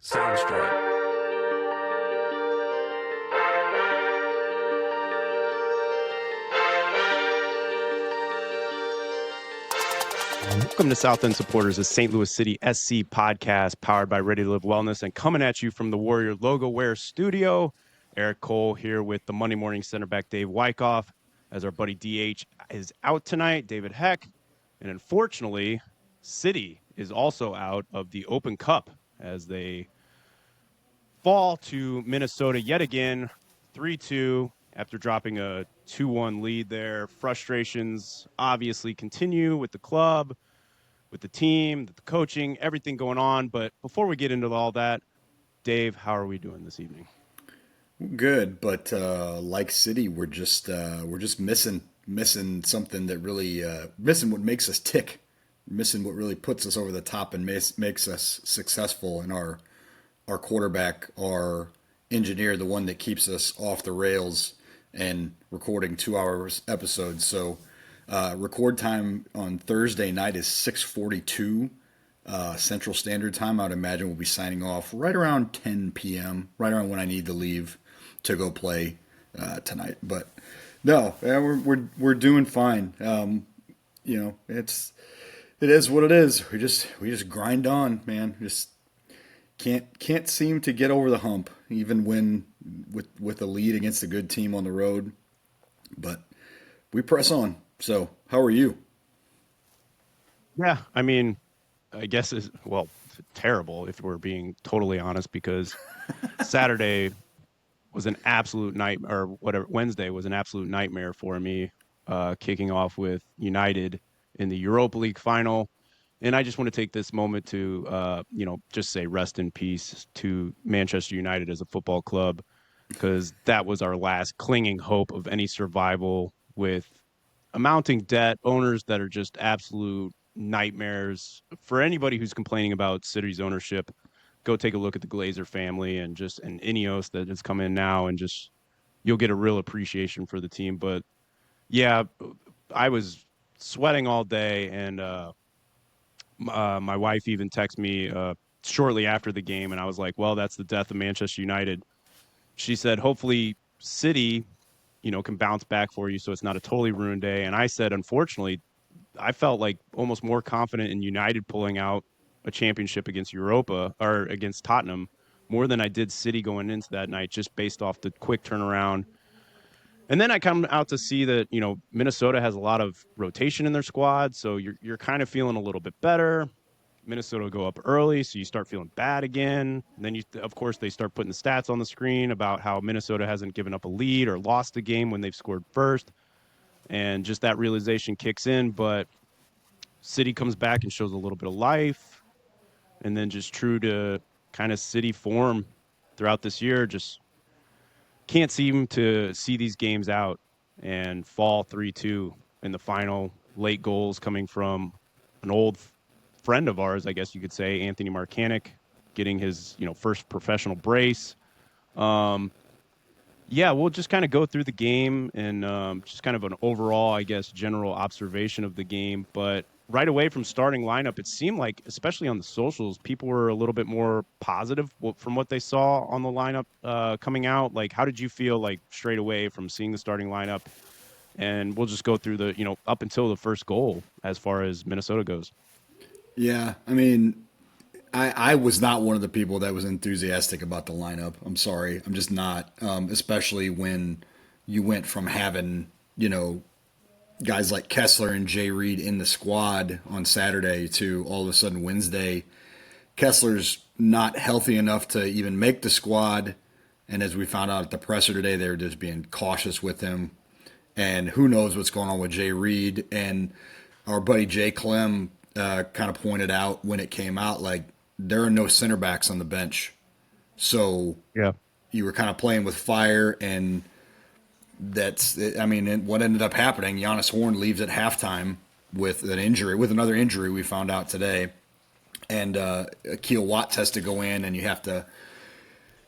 Soundstripe. Welcome to South End Supporters, a St. Louis City SC podcast powered by Ready to Live Wellness and coming at you from the Warrior Logo Wear studio. Eric Cole here with the Monday morning center back Dave Wyckoff, as our buddy DH is out tonight, David Heck. And unfortunately, City is also out of the Open Cup as they fall to Minnesota yet again, 3-2 after dropping a 2-1 lead there. Frustrations obviously continue with the club, with the team, the coaching, everything going on. But before we get into all that, Dave, how are we doing this evening? Good, but like City, we're just missing something that really missing what makes us tick, missing what really puts us over the top and makes us successful in our quarterback, our engineer, the one that keeps us off the rails and recording 2 hours episodes. So record time on Thursday night is 6:42 Central Standard Time. I would imagine we'll be signing off right around 10 p.m., right around when I need to leave to go play tonight. But no, we're doing fine. It is what it is. We just grind on, man. Just can't seem to get over the hump, even when with a lead against a good team on the road. But we press on. So how are you? Yeah, I mean, I guess it's, well, terrible if we're being totally honest, because Saturday was an absolute nightmare, or whatever, Wednesday was an absolute nightmare for me, kicking off with United in the Europa League final. And I just want to take this moment to, just say rest in peace to Manchester United as a football club, because that was our last clinging hope of any survival with a mounting debt, owners that are just absolute nightmares. For anybody who's complaining about City's ownership, go take a look at the Glazer family and Ineos that has come in now, and just you'll get a real appreciation for the team. But yeah, I was sweating all day, and my wife even texted me shortly after the game, and I was like, well, that's the death of Manchester United. She said, hopefully City, can bounce back for you so it's not a totally ruined day. And I said, unfortunately, I felt like almost more confident in United pulling out a championship against Europa or against Tottenham more than I did City going into that night, just based off the quick turnaround. And then I come out to see that, Minnesota has a lot of rotation in their squad. So you're kind of feeling a little bit better. Minnesota will go up early, so you start feeling bad again. And then, of course, they start putting the stats on the screen about how Minnesota hasn't given up a lead or lost a game when they've scored first. And just that realization kicks in. But City comes back and shows a little bit of life. And then just true to kind of City form throughout this year, just can't seem to see these games out and fall 3-2 in the final. Late goals coming from an old friend of ours, I guess you could say, Anthony Marcanic, getting his first professional brace. Yeah, we'll just kind of go through the game and just kind of an overall, I guess, general observation of the game. But right away from starting lineup, it seemed like, especially on the socials, people were a little bit more positive from what they saw on the lineup coming out. Like, how did you feel like straight away from seeing the starting lineup? And we'll just go through the, up until the first goal as far as Minnesota goes. Yeah, I mean, I was not one of the people that was enthusiastic about the lineup. I'm sorry. I'm just not. Especially when you went from having, guys like Kessler and Jay Reed in the squad on Saturday to all of a sudden Wednesday, Kessler's not healthy enough to even make the squad. And as we found out at the presser today, they were just being cautious with him. And who knows what's going on with Jay Reed. And our buddy Jay Clem kind of pointed out when it came out, like, there are no center backs on the bench. So Yeah. you were kind of playing with fire, and I mean, what ended up happening, Giannis Horn leaves at halftime with another injury we found out today. And Akil Watts has to go in, and you have to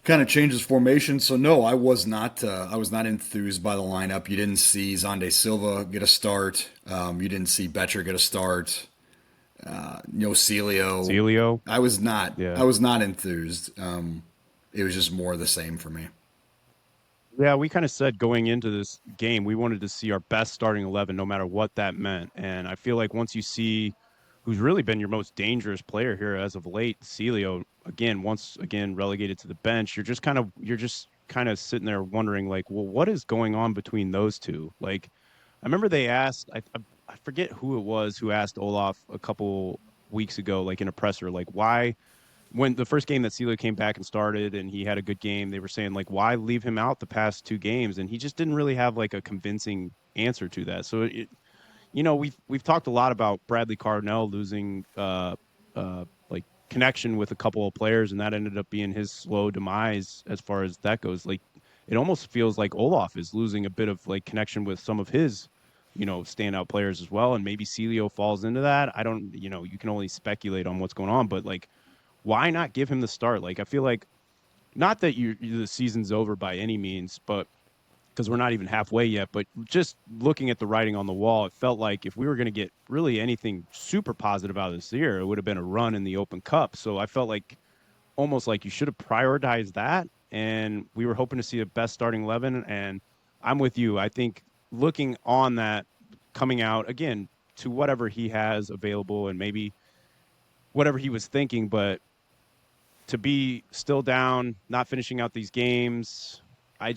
kind of change his formation. So no, I was not enthused by the lineup. You didn't see Zonde Silva get a start. You didn't see Betcher get a start. Celio. Celio. I was not. Yeah. I was not enthused. It was just more of the same for me. Yeah, we kind of said going into this game, we wanted to see our best starting 11, no matter what that meant. And I feel like once you see who's really been your most dangerous player here as of late, Celio, again, once again relegated to the bench, you're just kind of sitting there wondering, like, well, what is going on between those two? Like, I remember they asked, I forget who it was who asked Olaf a couple weeks ago, like in a presser, like, why when the first game that Sela came back and started and he had a good game, they were saying like, why leave him out the past two games? And he just didn't really have like a convincing answer to that. So we've talked a lot about Bradley Cardinell losing like connection with a couple of players, and that ended up being his slow demise as far as that goes. Like it almost feels like Olaf is losing a bit of like connection with some of his standout players as well, and maybe Celio falls into that. I don't, you can only speculate on what's going on, but like why not give him the start? Like I feel like not that the season's over by any means, but because we're not even halfway yet, but just looking at the writing on the wall, it felt like if we were going to get really anything super positive out of this year, it would have been a run in the Open Cup. So I felt like almost like you should have prioritized that. And we were hoping to see the best starting 11. And I'm with you. I think looking on that coming out again to whatever he has available and maybe whatever he was thinking, but to be still down, not finishing out these games, I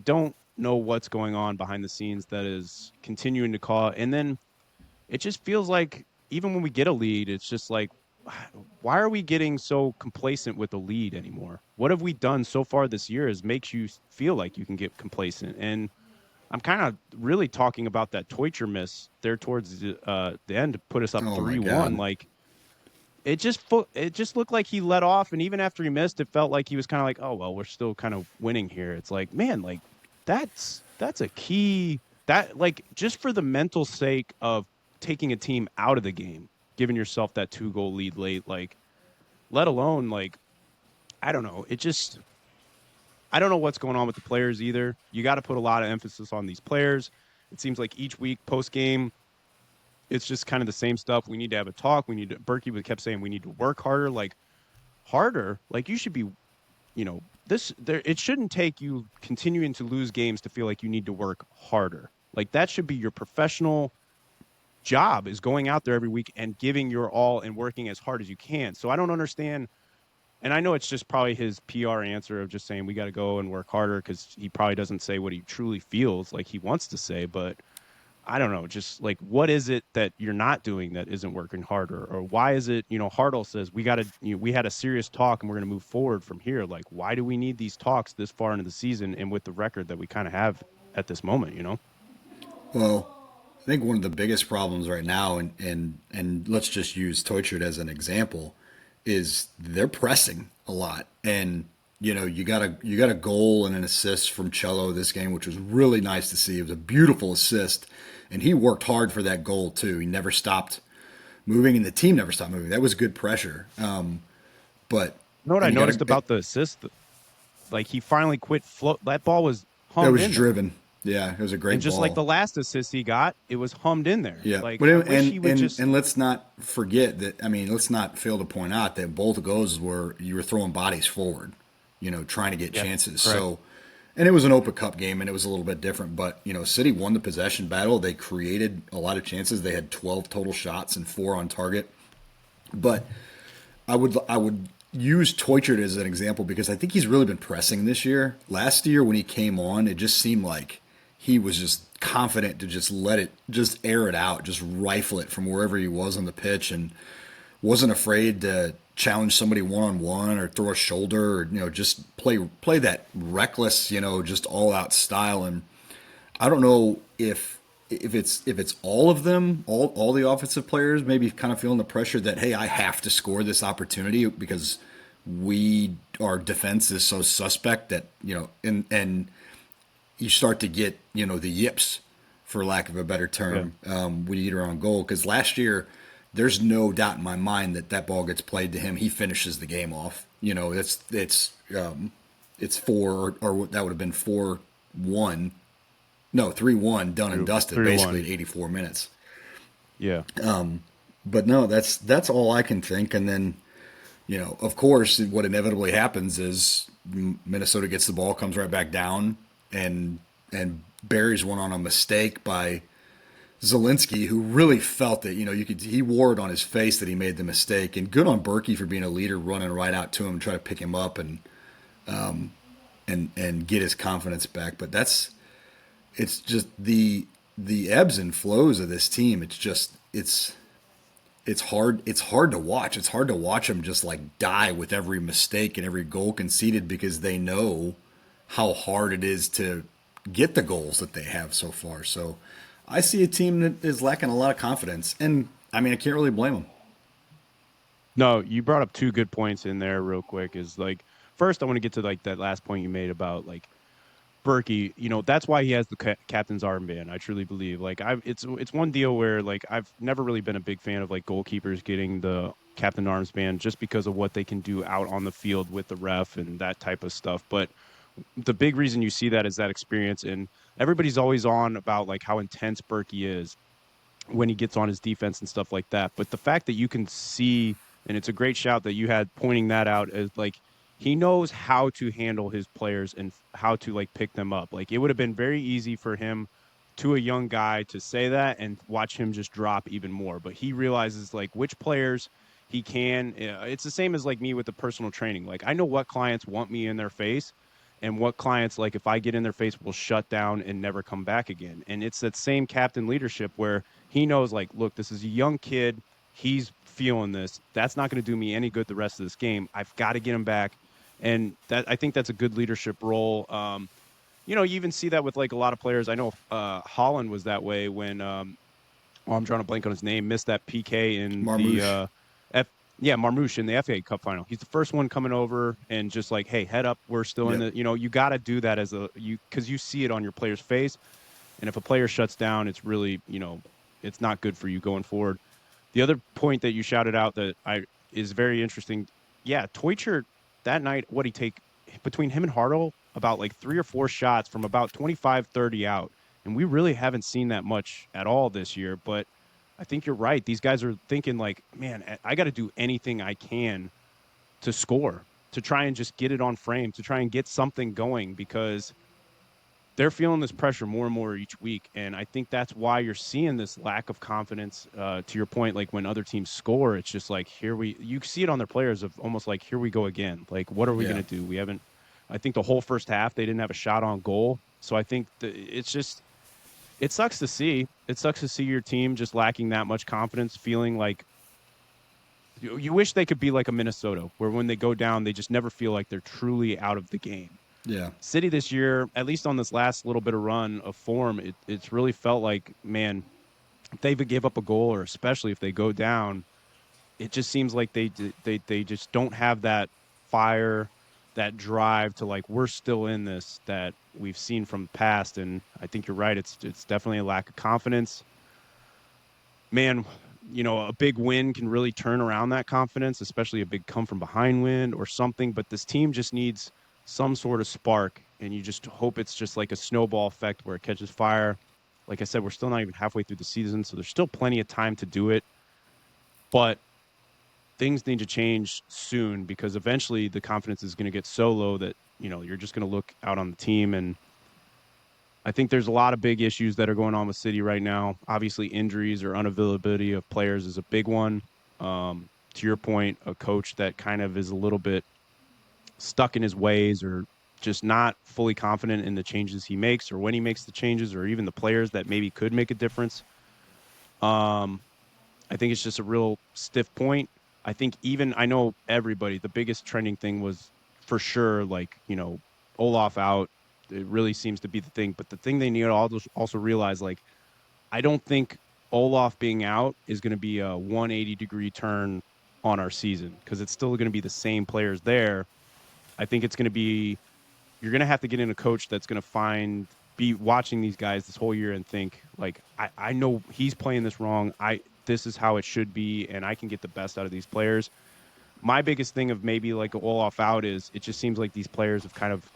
don't know what's going on behind the scenes that is continuing to call. And then it just feels like even when we get a lead, it's just like, why are we getting so complacent with the lead anymore? What have we done so far this year is makes you feel like you can get complacent. And I'm kind of really talking about that Teutcher miss there towards the end to put us up Oh my 3-1. God. Like it just looked like he let off, and even after he missed, it felt like he was kind of like, oh well, we're still kind of winning here. It's like, man, like that's a key that like just for the mental sake of taking a team out of the game, giving yourself that 2-goal lead late, like let alone like I don't know, I don't know what's going on with the players either. You got to put a lot of emphasis on these players. It seems like each week post game it's just kind of the same stuff. We need to have a talk. Berkey kept saying we need to work harder, like harder. Like you should be, it shouldn't take you continuing to lose games to feel like you need to work harder. Like that should be your professional job is going out there every week and giving your all and working as hard as you can. So I don't understand. And I know it's just probably his PR answer of just saying we got to go and work harder because he probably doesn't say what he truly feels like he wants to say, but I don't know, just like what is it that you're not doing that isn't working harder, or why is it? Hartle says we had a serious talk and we're going to move forward from here. Like, why do we need these talks this far into the season and with the record that we kind of have at this moment? Well, I think one of the biggest problems right now, and let's just use Teutschert as an example, is they're pressing a lot, and you got a goal and an assist from Cello this game, which was really nice to see. It was a beautiful assist, and he worked hard for that goal too. He never stopped moving, and the team never stopped moving. That was good pressure. But You know what I and you noticed got about the assist? Like he finally quit float. That ball was that hummed was in there. driven. Yeah, it was a And great just like ball. the last assist he got, it was hummed in there. Yeah, Like but I wish he would just. and let's not forget that. I mean, let's not fail to point out that both goals were you were throwing bodies forward, trying to get Yeah, chances. correct. So, and it was an Open Cup game, and it was a little bit different. But City won the possession battle. They created a lot of chances. They had 12 total shots and 4 on target. But I would use Teutschert as an example because I think he's really been pressing this year. Last year when he came on, it just seemed like he was just confident to just air it out, just rifle it from wherever he was on the pitch, and wasn't afraid to challenge somebody one on one or throw a shoulder or just play that reckless, just all out style. And I don't know if it's all of them, all the offensive players, maybe kind of feeling the pressure that hey, I have to score this opportunity because our defense is so suspect that and you start to get the yips, for lack of a better Yeah. term, when you get around goal. Because last year, there's no doubt in my mind that that ball gets played to him, he finishes the game off. It's four or that would have been 4-1, no 3-1, done and Three, dusted, three to basically one. at 84 minutes. Yeah. But no, that's all I can think. And then, of course, what inevitably happens is Minnesota gets the ball, comes right back down, and buries one on a mistake by Zelensky, who really felt it. He wore it on his face that he made the mistake. And good on Berkey for being a leader, running right out to him, try to pick him up and get his confidence back. But it's just the ebbs and flows of this team. It's hard to watch. It's hard to watch them just like die with every mistake and every goal conceded, because they know how hard it is to get the goals that they have so far. So I see a team that is lacking a lot of confidence, and I mean, I can't really blame them. No, you brought up two good points in there real quick. Is like first I want to get to like that last point you made about like Berkey, that's why he has the captain's armband. I truly believe. Like, it's one deal where like I've never really been a big fan of like goalkeepers getting the captain armband just because of what they can do out on the field with the ref and that type of stuff. But the big reason you see that is that experience, and everybody's always on about like how intense Berkey is when he gets on his defense and stuff like that. But the fact that you can see, and it's a great shout that you had pointing that out, as like he knows how to handle his players and how to like pick them up. Like it would have been very easy for him to a young guy to say that and watch him just drop even more. But he realizes like which players he can. It's the same as like me with the personal training. Like I know what clients want me in their face and what clients, like if I get in their face, will shut down and never come back again. And it's that same captain leadership where he knows like, look, this is a young kid. He's feeling this. That's not going to do me any good the rest of this game. I've got to get him back. And that, I think that's a good leadership role. You even see that with like a lot of players. I know Holland was that way when I'm drawing a blank on his name, missed that PK in the Marmouche. Marmouche in the FA Cup final. He's the first one coming over and just like, hey, head up, we're still in Yep. the, you got to do that as because you see it on your player's face. And if a player shuts down, it's really, it's not good for you going forward. The other point that you shouted out that is very interesting. Yeah, Teutsch that night, what he take between him and Hartle, about like 3 or 4 shots from about 25, 30 out. And we really haven't seen that much at all this year. But I think you're right. These guys are thinking like, man, I got to do anything I can to score, to try and just get it on frame, to try and get something going, because they're feeling this pressure more and more each week. And I think that's why you're seeing this lack of confidence. To your point, like when other teams score, it's just like, you see it on their players of almost like, here we go again. Like, what are we Yeah. going to do? We haven't, I think the whole first half, they didn't have a shot on goal. So I think it's just, it sucks to see. It sucks to see your team just lacking that much confidence, feeling like you wish they could be like a Minnesota, where when they go down, they just never feel like they're truly out of the game. Yeah. City this year, at least on this last little bit of run of form, it's really felt like, man, if they give up a goal, or especially if they go down, it just seems like they just don't have that fire, that drive to like, we're still in this, that we've seen from the past. And I think you're right. It's definitely a lack of confidence. Man, a big win can really turn around that confidence, especially a big come from behind win or something. But this team just needs some sort of spark, and you just hope it's just like a snowball effect where it catches fire. Like I said, we're still not even halfway through the season, so there's still plenty of time to do it. But things need to change soon, because eventually the confidence is going to get so low that, you're just going to look out on the team. And I think there's a lot of big issues that are going on with City right now. Obviously, injuries or unavailability of players is a big one. To your point, a coach that kind of is a little bit stuck in his ways, or just not fully confident in the changes he makes, or when he makes the changes, or even the players that maybe could make a difference. Um, I think it's just a real stiff point. I think even, I know everybody, the biggest trending thing was for sure, like, Olaf out. It really seems to be the thing. But the thing they need to also realize, like, I don't think Olaf being out is going to be a 180-degree turn on our season, because it's still going to be the same players there. I think it's going to be, you're going to have to get in a coach that's going to be watching these guys this whole year and think like, I know he's playing this wrong. This is how it should be. And I can get the best out of these players. My biggest thing of maybe like Olaf out is, it just seems like these players have kind of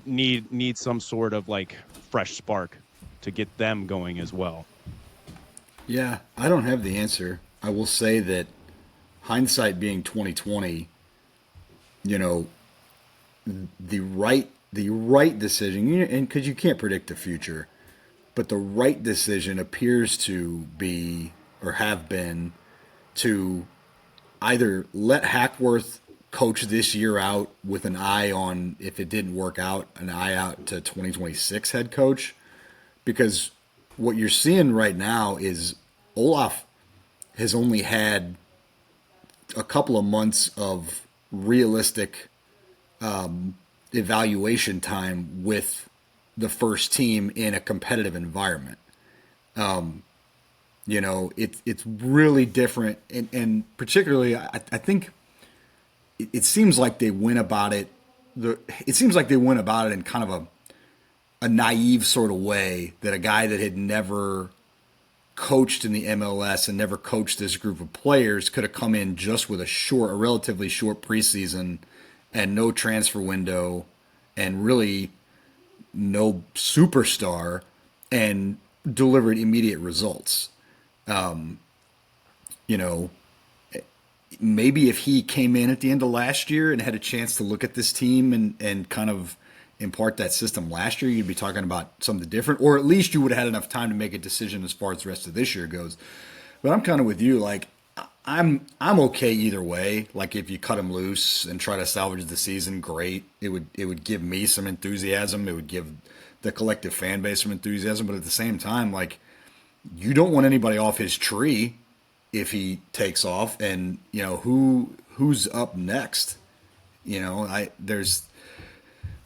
need some sort of like fresh spark to get them going as well. Yeah, I don't have the answer. I will say that hindsight being 2020, you know, the right decision, and because you can't predict the future, but the right decision appears to be or have been to either let Hackworth coach this year out with an eye on, if it didn't work out, an eye out to 2026 head coach, because what you're seeing right now is Olaf has only had a couple of months of realistic evaluation time with the first team in a competitive environment. It's really different, and particularly, I think it seems like they went about it. It seems like they went about it in kind of a naive sort of way, that a guy that had never coached in the MLS and never coached this group of players could have come in just with a relatively short preseason and no transfer window and really no superstar, and delivered immediate results. You know, maybe if he came in at the end of last year and had a chance to look at this team and kind of impart that system last year, you'd be talking about something different, or at least you would have had enough time to make a decision as far as the rest of this year goes. But I'm kind of with you. Like, I'm okay either way. Like, if you cut him loose and try to salvage the season, great. It would give me some enthusiasm. It would give the collective fan base some enthusiasm. But at the same time, like, you don't want anybody off his tree if he takes off. And who's up next? I there's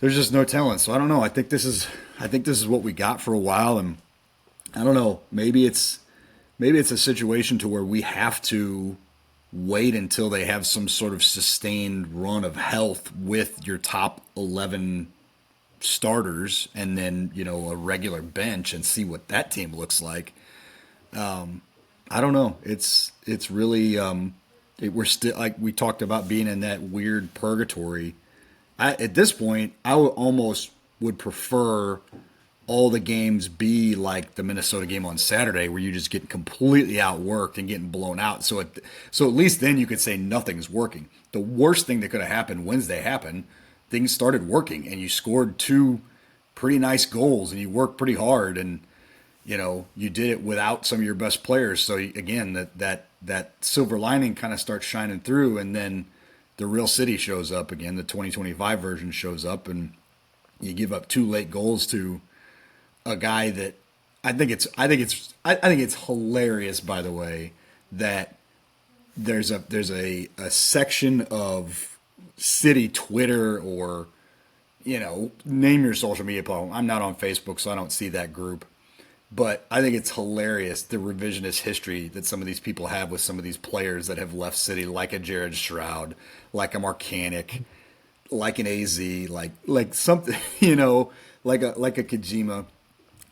just no telling. So I don't know. I think this is what we got for a while, and I don't know. Maybe it's a situation to where we have to wait until they have some sort of sustained run of health with your top 11 starters, and then a regular bench, and see what that team looks like. I don't know. It's really we're still, like we talked about, being in that weird purgatory. At this point, I would almost would prefer all the games be like the Minnesota game on Saturday, where you just get completely outworked and getting blown out. So at least then you could say nothing's working. The worst thing that could have happened Wednesday happened. Things started working, and you scored two pretty nice goals, and you worked pretty hard, and you did it without some of your best players. So again, that silver lining kind of starts shining through, and then the real city shows up again. The 2025 version shows up, and you give up two late goals to a guy that I think it's hilarious, by the way, that there's a section of city Twitter, or name your social media platform. I'm not on Facebook, so I don't see that group. But I think it's hilarious, the revisionist history that some of these people have with some of these players that have left City, like a Jared Stroud, like a Marcanic, like an AZ, like something, like a Kojima.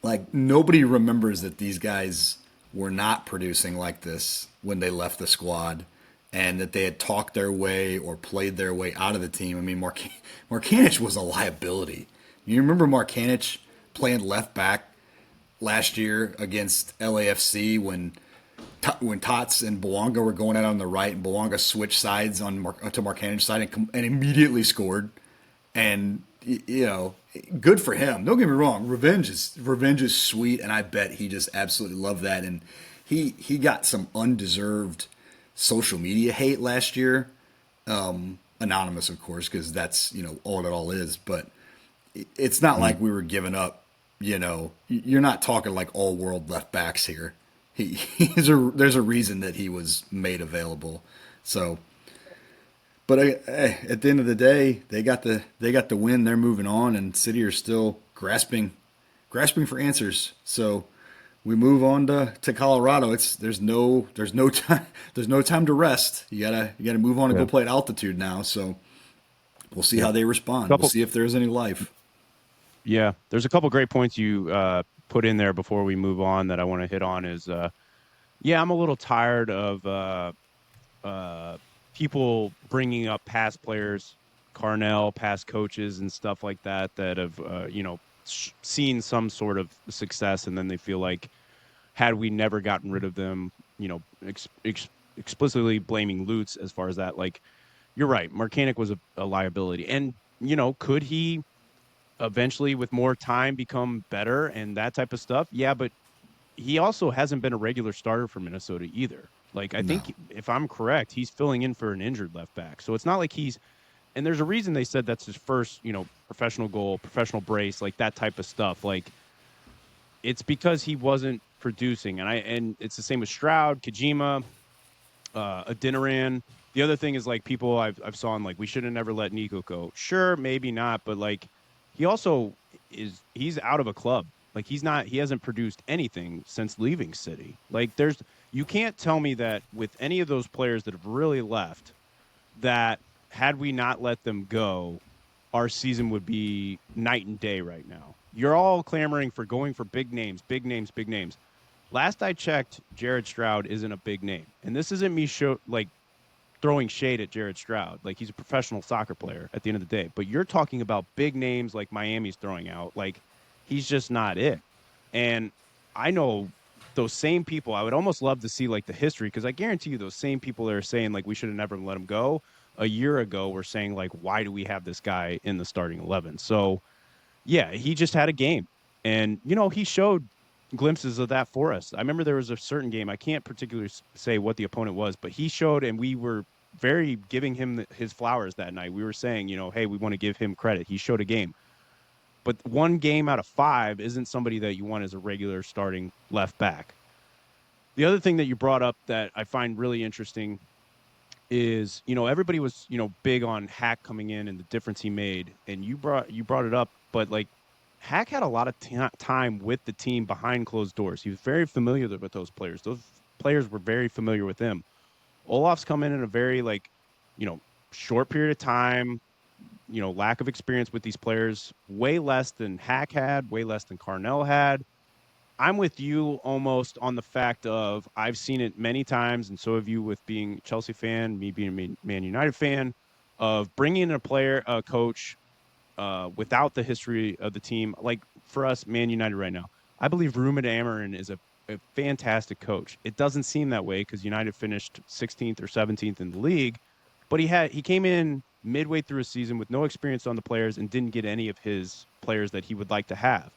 Like, nobody remembers that these guys were not producing like this when they left the squad, and that they had talked their way or played their way out of the team. I mean, Marcanic was a liability. You remember Marcanic playing left back last year against LAFC when Tots and Bouanga were going out on the right, and Bouanga switched sides to Marcanic's side, and immediately scored. And good for him. Don't get me wrong, revenge is sweet, and I bet he just absolutely loved that. And he got some undeserved social media hate last year, anonymous, of course, because that's all it all is. But it's not like we were giving up. You're not talking like all world left backs here. There's a reason that he was made available. So, but at the end of the day, they got the win. They're moving on, and City are still grasping for answers. So we move on to Colorado. There's no time to rest. You gotta move on and Yeah. go play at altitude now. So we'll see how they respond. We'll Couple. see if there's any life. Yeah, there's a couple great points you put in there before we move on that I want to hit on. Is yeah, I'm a little tired of people bringing up past players, Carnell, past coaches, and stuff like that have seen some sort of success, and then they feel like had we never gotten rid of them, explicitly blaming Lutz as far as that. Like, you're right. Marcanic was a liability. And, could he eventually, with more time, become better and that type of stuff? Yeah, but he also hasn't been a regular starter for Minnesota either. Like, I No. think if I'm correct, he's filling in for an injured left back. So it's not like and there's a reason they said that's his first, professional goal, professional brace, like that type of stuff. Like, it's because he wasn't producing. And it's the same with Stroud, Kojima, Adinaran. The other thing is like people I've saw on like we should have never let Nico go. Sure, maybe not, but like he also he's out of a club. Like he hasn't produced anything since leaving City. Like you can't tell me that with any of those players that have really left that had we not let them go, our season would be night and day right now. You're all clamoring for going for big names, big names, big names. Last I checked, Jared Stroud isn't a big name. And this isn't me throwing shade at Jared Stroud. Like he's a professional soccer player at the end of the day. But you're talking about big names like Miami's throwing out. Like he's just not it. And I know those same people, I would almost love to see like the history because I guarantee you those same people that are saying like we should have never let him go a year ago were saying like why do we have this guy in the starting 11? So yeah, he just had a game. And he showed glimpses of that for us. I remember there was a certain game, I can't particularly say what the opponent was, but he showed and we were very giving him his flowers that night. We were saying, hey, we want to give him credit. He showed a game. But one game out of 5 isn't somebody that you want as a regular starting left back. The other thing that you brought up that I find really interesting is, everybody was, big on Hack coming in and the difference he made. And you brought it up, but like Hack had a lot of time with the team behind closed doors. He was very familiar with those players. Those players were very familiar with him. Olaf's come in a very short period of time, lack of experience with these players, way less than Hack had, way less than Carnell had. I'm with you almost on the fact of I've seen it many times, and so have you with being a Chelsea fan, me being a Man United fan, of bringing in a coach without the history of the team. Like for us, Man United right now, I believe Ruben Amorim is a fantastic coach. It doesn't seem that way because United finished 16th or 17th in the league, but he came in midway through a season with no experience on the players and didn't get any of his players that he would like to have.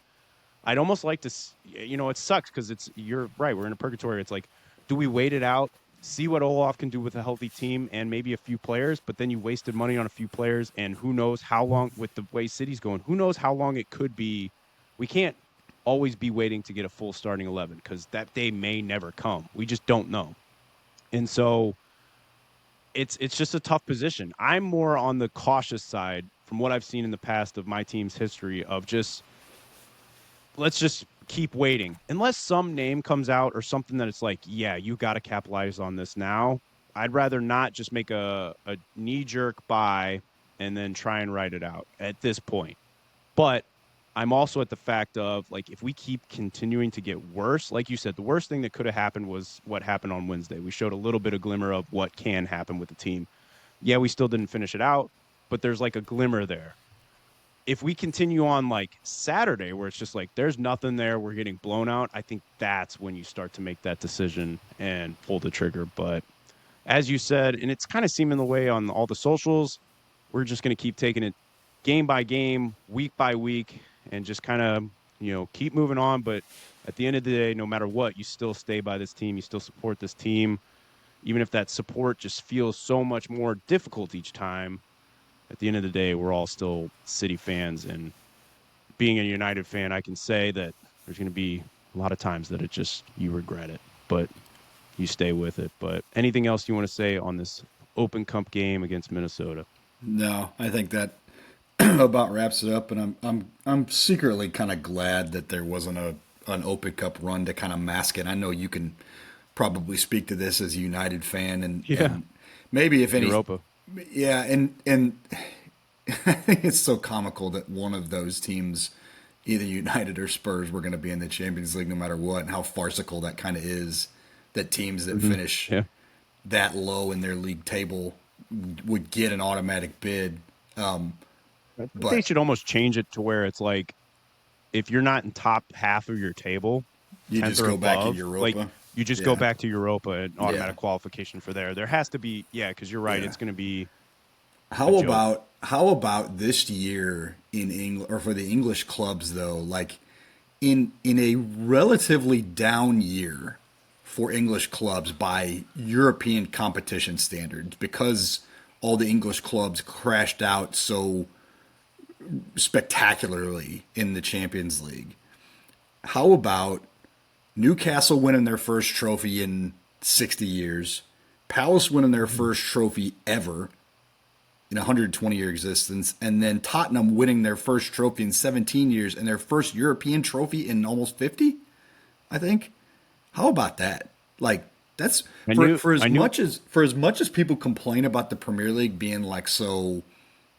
I'd almost like to, it sucks because you're right. We're in a purgatory. It's like, do we wait it out, see what Olaf can do with a healthy team and maybe a few players, but then you wasted money on a few players and who knows how long with the way City's going, who knows how long it could be. We can't always be waiting to get a full starting 11 because that day may never come. We just don't know. And so it's just a tough position. I'm more on the cautious side from what I've seen in the past of my team's history of just, let's just keep waiting unless some name comes out or something that it's like, yeah, you got to capitalize on this now. I'd rather not just make a knee-jerk buy and then try and write it out at this point. But I'm also at the fact of like if we keep continuing to get worse, like you said, the worst thing that could have happened was what happened on Wednesday. We showed a little bit of glimmer of what can happen with the team. Yeah, we still didn't finish it out, but there's like a glimmer there. If we continue on like Saturday where it's just like there's nothing there, we're getting blown out, I think that's when you start to make that decision and pull the trigger. But as you said, and it's kind of seeming the way on all the socials, we're just going to keep taking it game by game, week by week, and just kind of, keep moving on. But at the end of the day, no matter what, you still stay by this team. You still support this team, even if that support just feels so much more difficult each time. At the end of the day, we're all still City fans. And being a United fan, I can say that there's going to be a lot of times that you regret it, but you stay with it. But anything else you want to say on this Open Cup game against Minnesota? No, I think that about wraps it up. And I'm secretly kind of glad that there wasn't an Open Cup run to kind of mask it. I know you can probably speak to this as a United fan, and maybe if any, Europa. yeah, and I think it's so comical that one of those teams, either United or Spurs, were going to be in the Champions League no matter what, and how farcical that kind of is. That teams that finish Yeah. that low in their league table would get an automatic bid. They But should almost change it to where it's like if you're not in top half of your table, You 10th just or go back in above, like Europa. you just go Yeah. back to Europa and Yeah. automatic qualification for there. There has to be, yeah, because you're right. Yeah. It's going to be a How joke. about how about this year in England or for the English clubs though? Like in a relatively down year for English clubs by European competition standards because all the English clubs crashed out so spectacularly in the Champions League. How about Newcastle winning their first trophy in 60 years, Palace winning their first trophy ever in a 120-year existence, and then Tottenham winning their first trophy in 17 years and their first European trophy in almost 50, I think. How about that? Like that's I knew, for I as knew, much as people complain about the Premier League being like so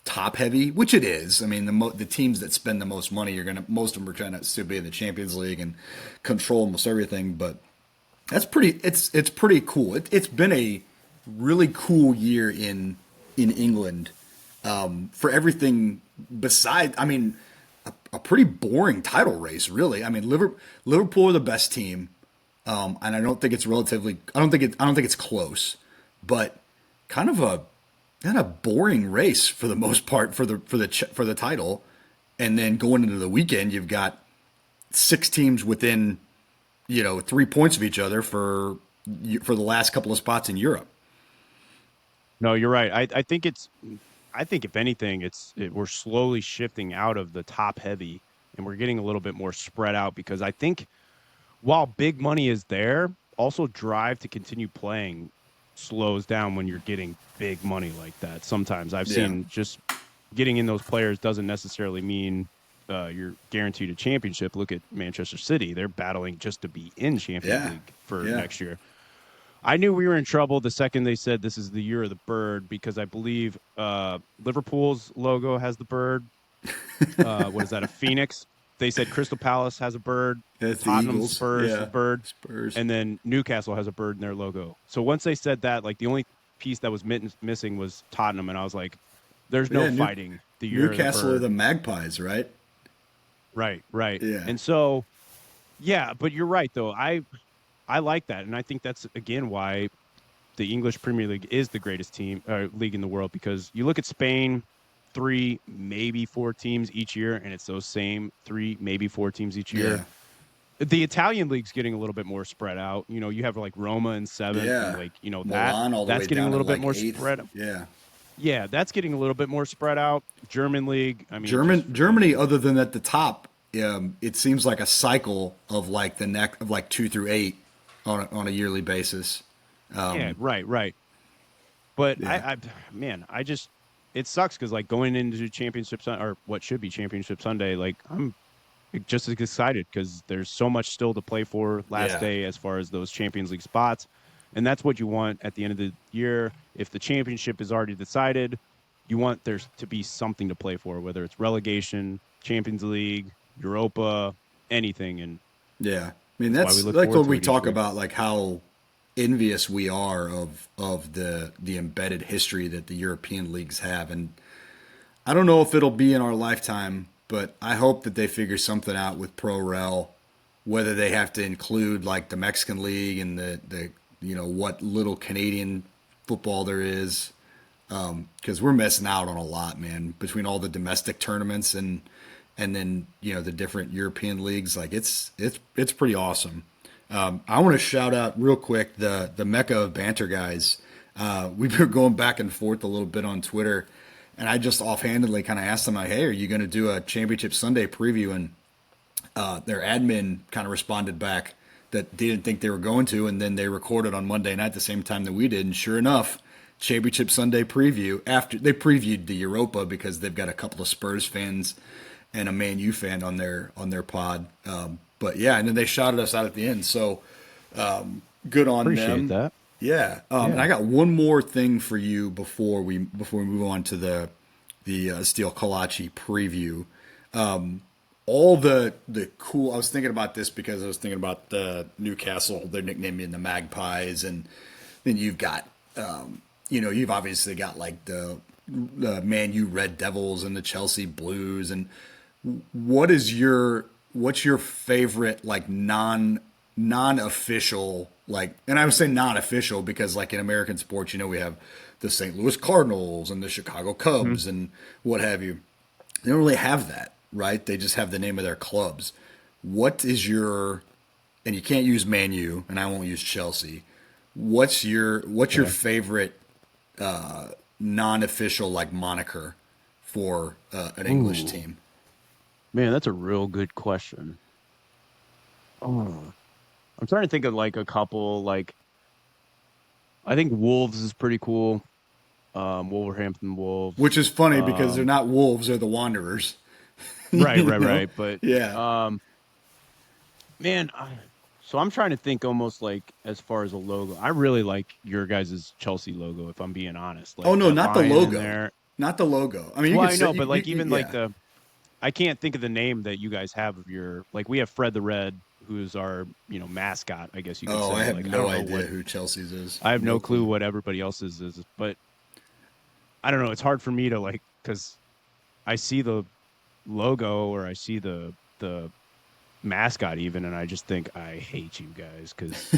top heavy, which it is. I mean, the teams that spend the most money are gonna most of them are trying to still be in the Champions League and control almost everything. But that's pretty. It's pretty cool. It's been a really cool year in England for everything besides. I mean, a pretty boring title race, really. I mean, Liverpool are the best team, and I don't think it's relatively. I don't think it's close, but kind of a boring race for the most part for the title. And then going into the weekend, you've got six teams within 3 points of each other for the last couple of spots in Europe. no, you're right. I think it's, I think if anything, we're slowly shifting out of the top heavy and we're getting a little bit more spread out because I think while big money is there, also drive to continue playing slows down when you're getting big money like that. Sometimes I've Yeah, seen just getting in those players doesn't necessarily mean you're guaranteed a championship. Look at Manchester City; they're battling just to be in Champions yeah, League for yeah. next year. I knew we were in trouble the second they said this is the year of the bird because I believe Liverpool's logo has the bird. What is that? A phoenix? They said Crystal Palace has a bird. That's the Tottenham Eagles. Spurs a Yeah, bird, Spurs. and then Newcastle has a bird in their logo. So once they said that, like the only piece that was missing was Tottenham, and I was like, "There's no Yeah, fighting the year of the Newcastle are bird." the Magpies, right? Right, right. Yeah, And so, yeah, but you're right though. I like that, and I think that's again why the English Premier League is the greatest league in the world because you look at Spain, three, maybe four teams each year, and it's those same three, maybe four teams each year. yeah, The Italian league's getting a little bit more spread out. You have like Roma in seventh, and yeah. like Milan all the that's way getting a down to little bit like more eighth. spread. Yeah, Yeah, that's getting a little bit more spread out. German league, I mean, just I Germany. mean, Other than at the top, it seems like a cycle of like the neck of like 2 through 8 on a yearly basis. yeah, right, right. But Yeah, man, I just it sucks because like going into or what should be Championship Sunday, like I'm just as excited because there's so much still to play for last yeah, day as far as those Champions League spots. And that's what you want at the end of the year. If the championship is already decided, you want there to be something to play for, whether it's relegation, Champions League, Europa, anything. And yeah. I mean, that's why we that's look like forward when to we it each talk week. about like how envious we are of the embedded history that the European leagues have, and I don't know if it'll be in our lifetime, but I hope that they figure something out with Pro Rel, whether they have to include like the Mexican League and the what little Canadian football there is, because we're missing out on a lot, man. Between all the domestic tournaments and then the different European leagues, like it's pretty awesome. I want to shout out real quick the Mecca of Banter guys. We've been going back and forth a little bit on Twitter, and I just offhandedly kind of asked them, like, "Hey, are you going to do a Championship Sunday preview?" And their admin kind of responded back that they didn't think they were going to, and then they recorded on Monday night the same time that we did, and sure enough, Championship Sunday preview after they previewed the Europa because they've got a couple of Spurs fans and a Man U fan on their pod. But yeah, and then they shouted us out at the end, so good on Appreciate them. that. Yeah, and Yeah. I got one more thing for you before we move on to the Steel Kalachi preview. All the cool. I was thinking about this because I was thinking about the Newcastle. Their nickname being the Magpies, and then you've got you've obviously got like the Man U Red Devils and the Chelsea Blues. And what's your favorite like non non-official, like, and I would say non-official because like in American sports, we have the St. Louis Cardinals and the Chicago Mhm. Cubs and what have you. They don't really have that, right? They just have the name of their clubs. What is your, and you can't use Man U, and I won't use Chelsea. What's your Yeah. favorite non-official like moniker for an English Ooh, team? man, that's a real good question. Oh, I'm trying to think of like a couple. Like, I think Wolves is pretty cool. Wolverhampton Which Wolves. is funny because they're Um, not Wolves; they're the Wanderers. right, you right, know? right. But Yeah. man, so I'm trying to think almost like as far as a logo. I really like your guys' Chelsea logo, if I'm being honest. Oh Like no, that not the lion in logo, there. not the logo. I mean, you Well, could I say know, but like even like yeah. the I can't think of the name that you guys have of your like we have Fred the Red, who's our, mascot, I guess you could Oh, I say. have Like I no don't know idea what who Chelsea's is. I have no No clue clue. what everybody else's is, but I don't know. It's hard for me to like because I see the logo or I see the mascot even, and I just think I hate you guys because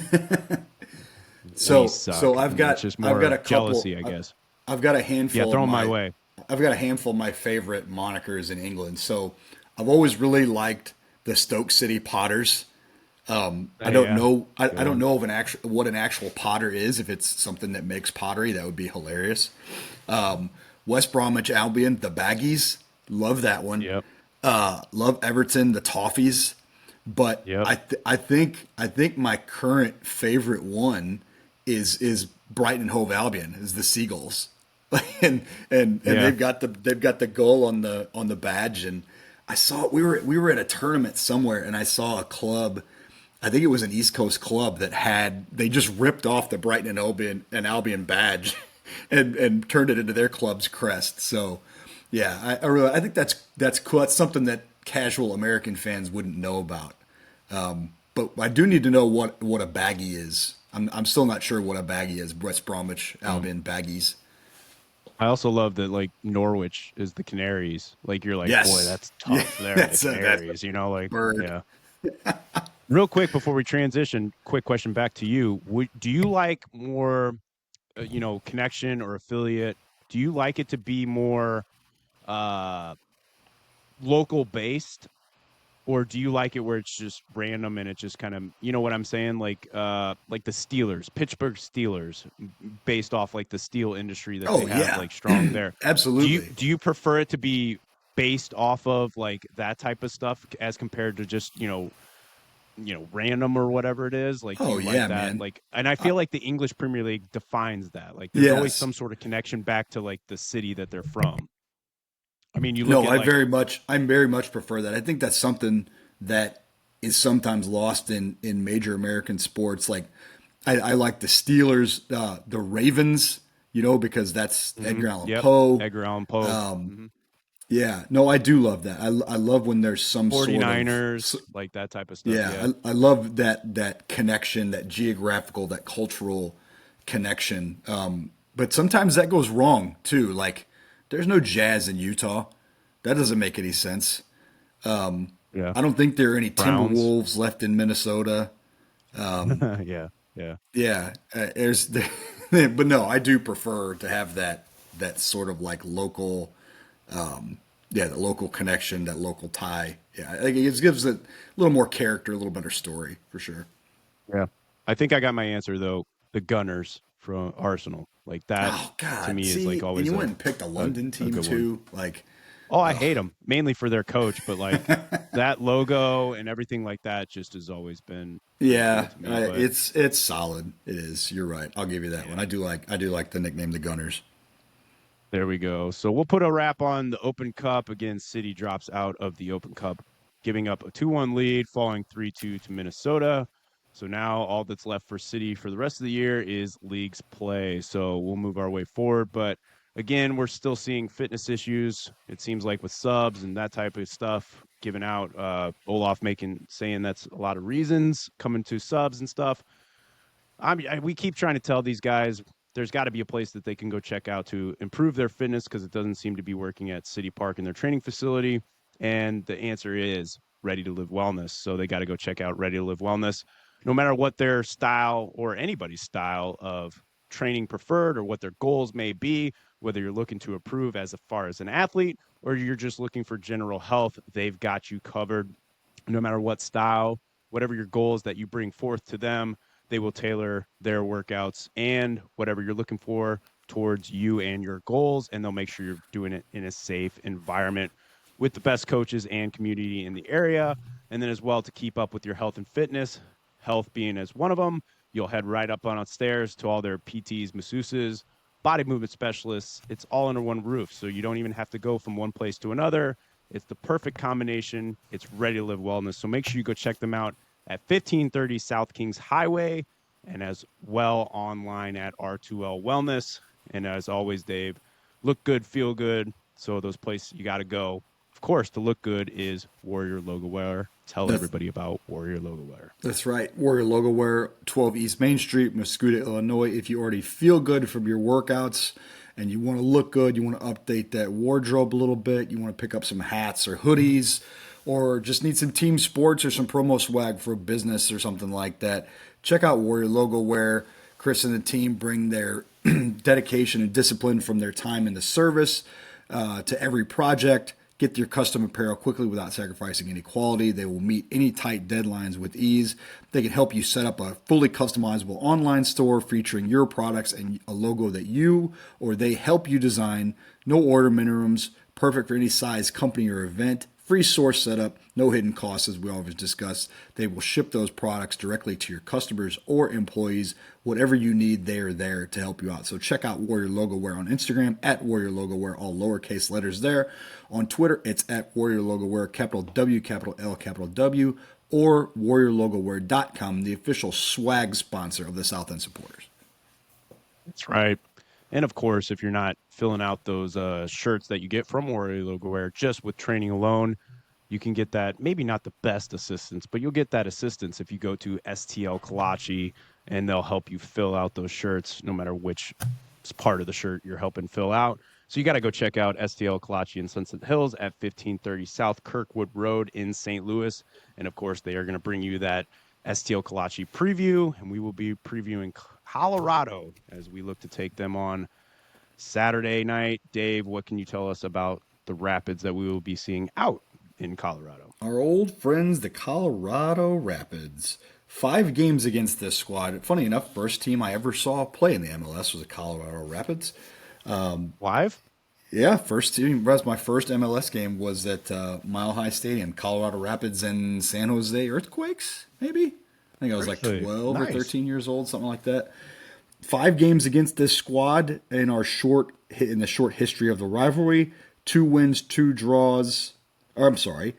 we So suck, and it's just I've got more a couple. jealousy, I guess. I've got a Yeah, handful of throw them my my way. I've got a handful of my favorite monikers in England. So I've always really liked the Stoke City Potters. I don't Yeah, know. good I don't one. know of an actual what an actual potter is. If it's something that makes pottery, that would be hilarious. West Bromwich Albion, the Baggies, love that one. Yep, Love Everton, the Toffees. But yep, I think my current favorite one is Brighton Hove Albion is the Seagulls, and yeah. they've got the goal on the badge. And I saw we were at a tournament somewhere, and I saw a club. I think it was an East Coast club that they just ripped off the Brighton and Albion badge and turned it into their club's crest. So yeah, I think that's cool. That's something that casual American fans wouldn't know about. But I do need to know what a baggie is. I'm still not sure what a baggie is. West Bromwich Mm. Albion baggies. I also love that like Norwich is the Canaries. Like you're like, boy, Yes, that's yeah, tough. They're the that's a Canaries, like bird. yeah. Real quick before we transition, quick question back to you. Do you like more, connection or affiliate? Do you like it to be more uh local based, or do you like it where it's just random and it just kind of, you know what I'm saying? Like the Steelers, Pittsburgh Steelers, based off like the steel industry that they Oh have yeah, like strong there. Do you absolutely. do you prefer it to be based off of like that type of stuff as compared to just, random or whatever it is? Like do Oh you like yeah, that? man. Like and I I, feel like the English Premier League defines that. Like there's always yes. some sort of connection back to like the city that they're from. I mean, you look No, at like I very much prefer that. I think that's something that is sometimes lost in major American sports. Like I like the Steelers, the Ravens, because that's mhm, Edgar Allan yep, Poe. Edgar Allan Poe. Mhm. Yeah, no, I do love that. I love when there's some sort of 49ers, like that type of stuff. yeah, Yeah. I love that connection, that geographical, that cultural connection. But sometimes that goes wrong too. Like there's no jazz in Utah. That doesn't make any sense. Yeah. I don't think there are any Browns. Timberwolves left in Minnesota. Yeah. Yeah. Yeah, but no, I do prefer to have that sort of like local, yeah, the local connection, that local tie. Yeah, I think it gives it a little more character, a little better story for sure. Yeah. I think I got my answer though. The Gunners from Arsenal. Like that Oh to God, me is like see, and always you a went and picked a a, London a team good one. too. Like, Oh, I hate them mainly for their coach, but like that logo and everything like that just has always been pretty cool yeah, to me. But it's solid. It is. You're right. I'll give you that one. yeah. I do like the nickname the Gunners. There we go. So we'll put a wrap on the Open Cup. Again, City drops out of the Open Cup, giving up a 2-1 lead, falling 3-2 to Minnesota. So now all that's left for City for the rest of the year is leagues play. So we'll move our way forward. But again, we're still seeing fitness issues. It seems like with subs and that type of stuff given out. Olaf saying that's a lot of reasons coming to subs and stuff. We keep trying to tell these guys there's got to be a place that they can go check out to improve their fitness because it doesn't seem to be working at City Park in their training facility. And the answer is Ready to Live Wellness. So they got to go check out Ready to Live Wellness. no matter what their style or anybody's style of training preferred or what their goals may be, whether you're looking to improve as far as an athlete or you're just looking for general health, they've got you covered. No matter what style, whatever your goals that you bring forth to them, they will tailor their workouts and whatever you're looking for towards you and your goals, and they'll make sure you're doing it in a safe environment with the best coaches and community in the area. And then as well, to keep up with your health and fitness, health being as one of them, you'll head right up on upstairs to all their PTs, masseuses, body movement specialists. It's all under one roof, so you don't even have to go from one place to another. It's the perfect combination. It's ready to live wellness. So make sure you go check them out at 1530 South Kings Highway, and as well online at R2L Wellness. And as always, Dave, look good, feel good. So those places you got to go. Of course, to look good is Warrior Logo Wear. Tell everybody about Warrior Logo Wear. That's right. Warrior Logo Wear, 12 East Main Street, Muscoda, Illinois. If you already feel good from your workouts and you want to look good, you want to update that wardrobe a little bit, you want to pick up some hats or hoodies, or just need some team sports or some promo swag for a business or something like that, check out Warrior Logo Wear. Chris and the team bring their dedication and discipline from their time in the service to every project. Get your custom apparel quickly without sacrificing any quality. They will meet any tight deadlines with ease. They can help you set up a fully customizable online store featuring your products and a logo that you or they help you design. No order minimums, perfect for any size company or event. Free source setup, no hidden costs, as we always discuss. They will ship those products directly to your customers or employees. Whatever you need, they are there to help you out. So check out Warrior Logo Wear on Instagram, at Warrior Logo Wear, all lowercase letters there. On Twitter, it's at Warrior Logo Wear, capital W, capital L, capital W, or warriorlogowear.com, the official swag sponsor of the South End Supporters. That's right. And of course, if you're not filling out those shirts that you get from Warrior Logo Wear just with training alone, you can get that, maybe not the best assistance, but you'll get that assistance if you go to STL Kalachi, and they'll help you fill out those shirts no matter which part of the shirt you're helping fill out. So you got to go check out STL Kalachi in Sunset Hills at 1530 South Kirkwood Road in St. Louis. And of course, they are going to bring you that STL Kalachi preview, and we will be previewing Colorado as we look to take them on Saturday night. Dave, what can you tell us about the Rapids that we will be seeing out in Colorado? Our old friends, the Colorado Rapids. 5 games against this squad. Funny enough, first team I ever saw play in the MLS was the Colorado Rapids. Live? Yeah, first team. That's my first MLS game was at Mile High Stadium, Colorado Rapids and San Jose Earthquakes, maybe? I think I was like 12 or 13 years old, something like that. 5 games against this squad in the short history of the rivalry. 2 wins, 2 draws. Or I'm sorry,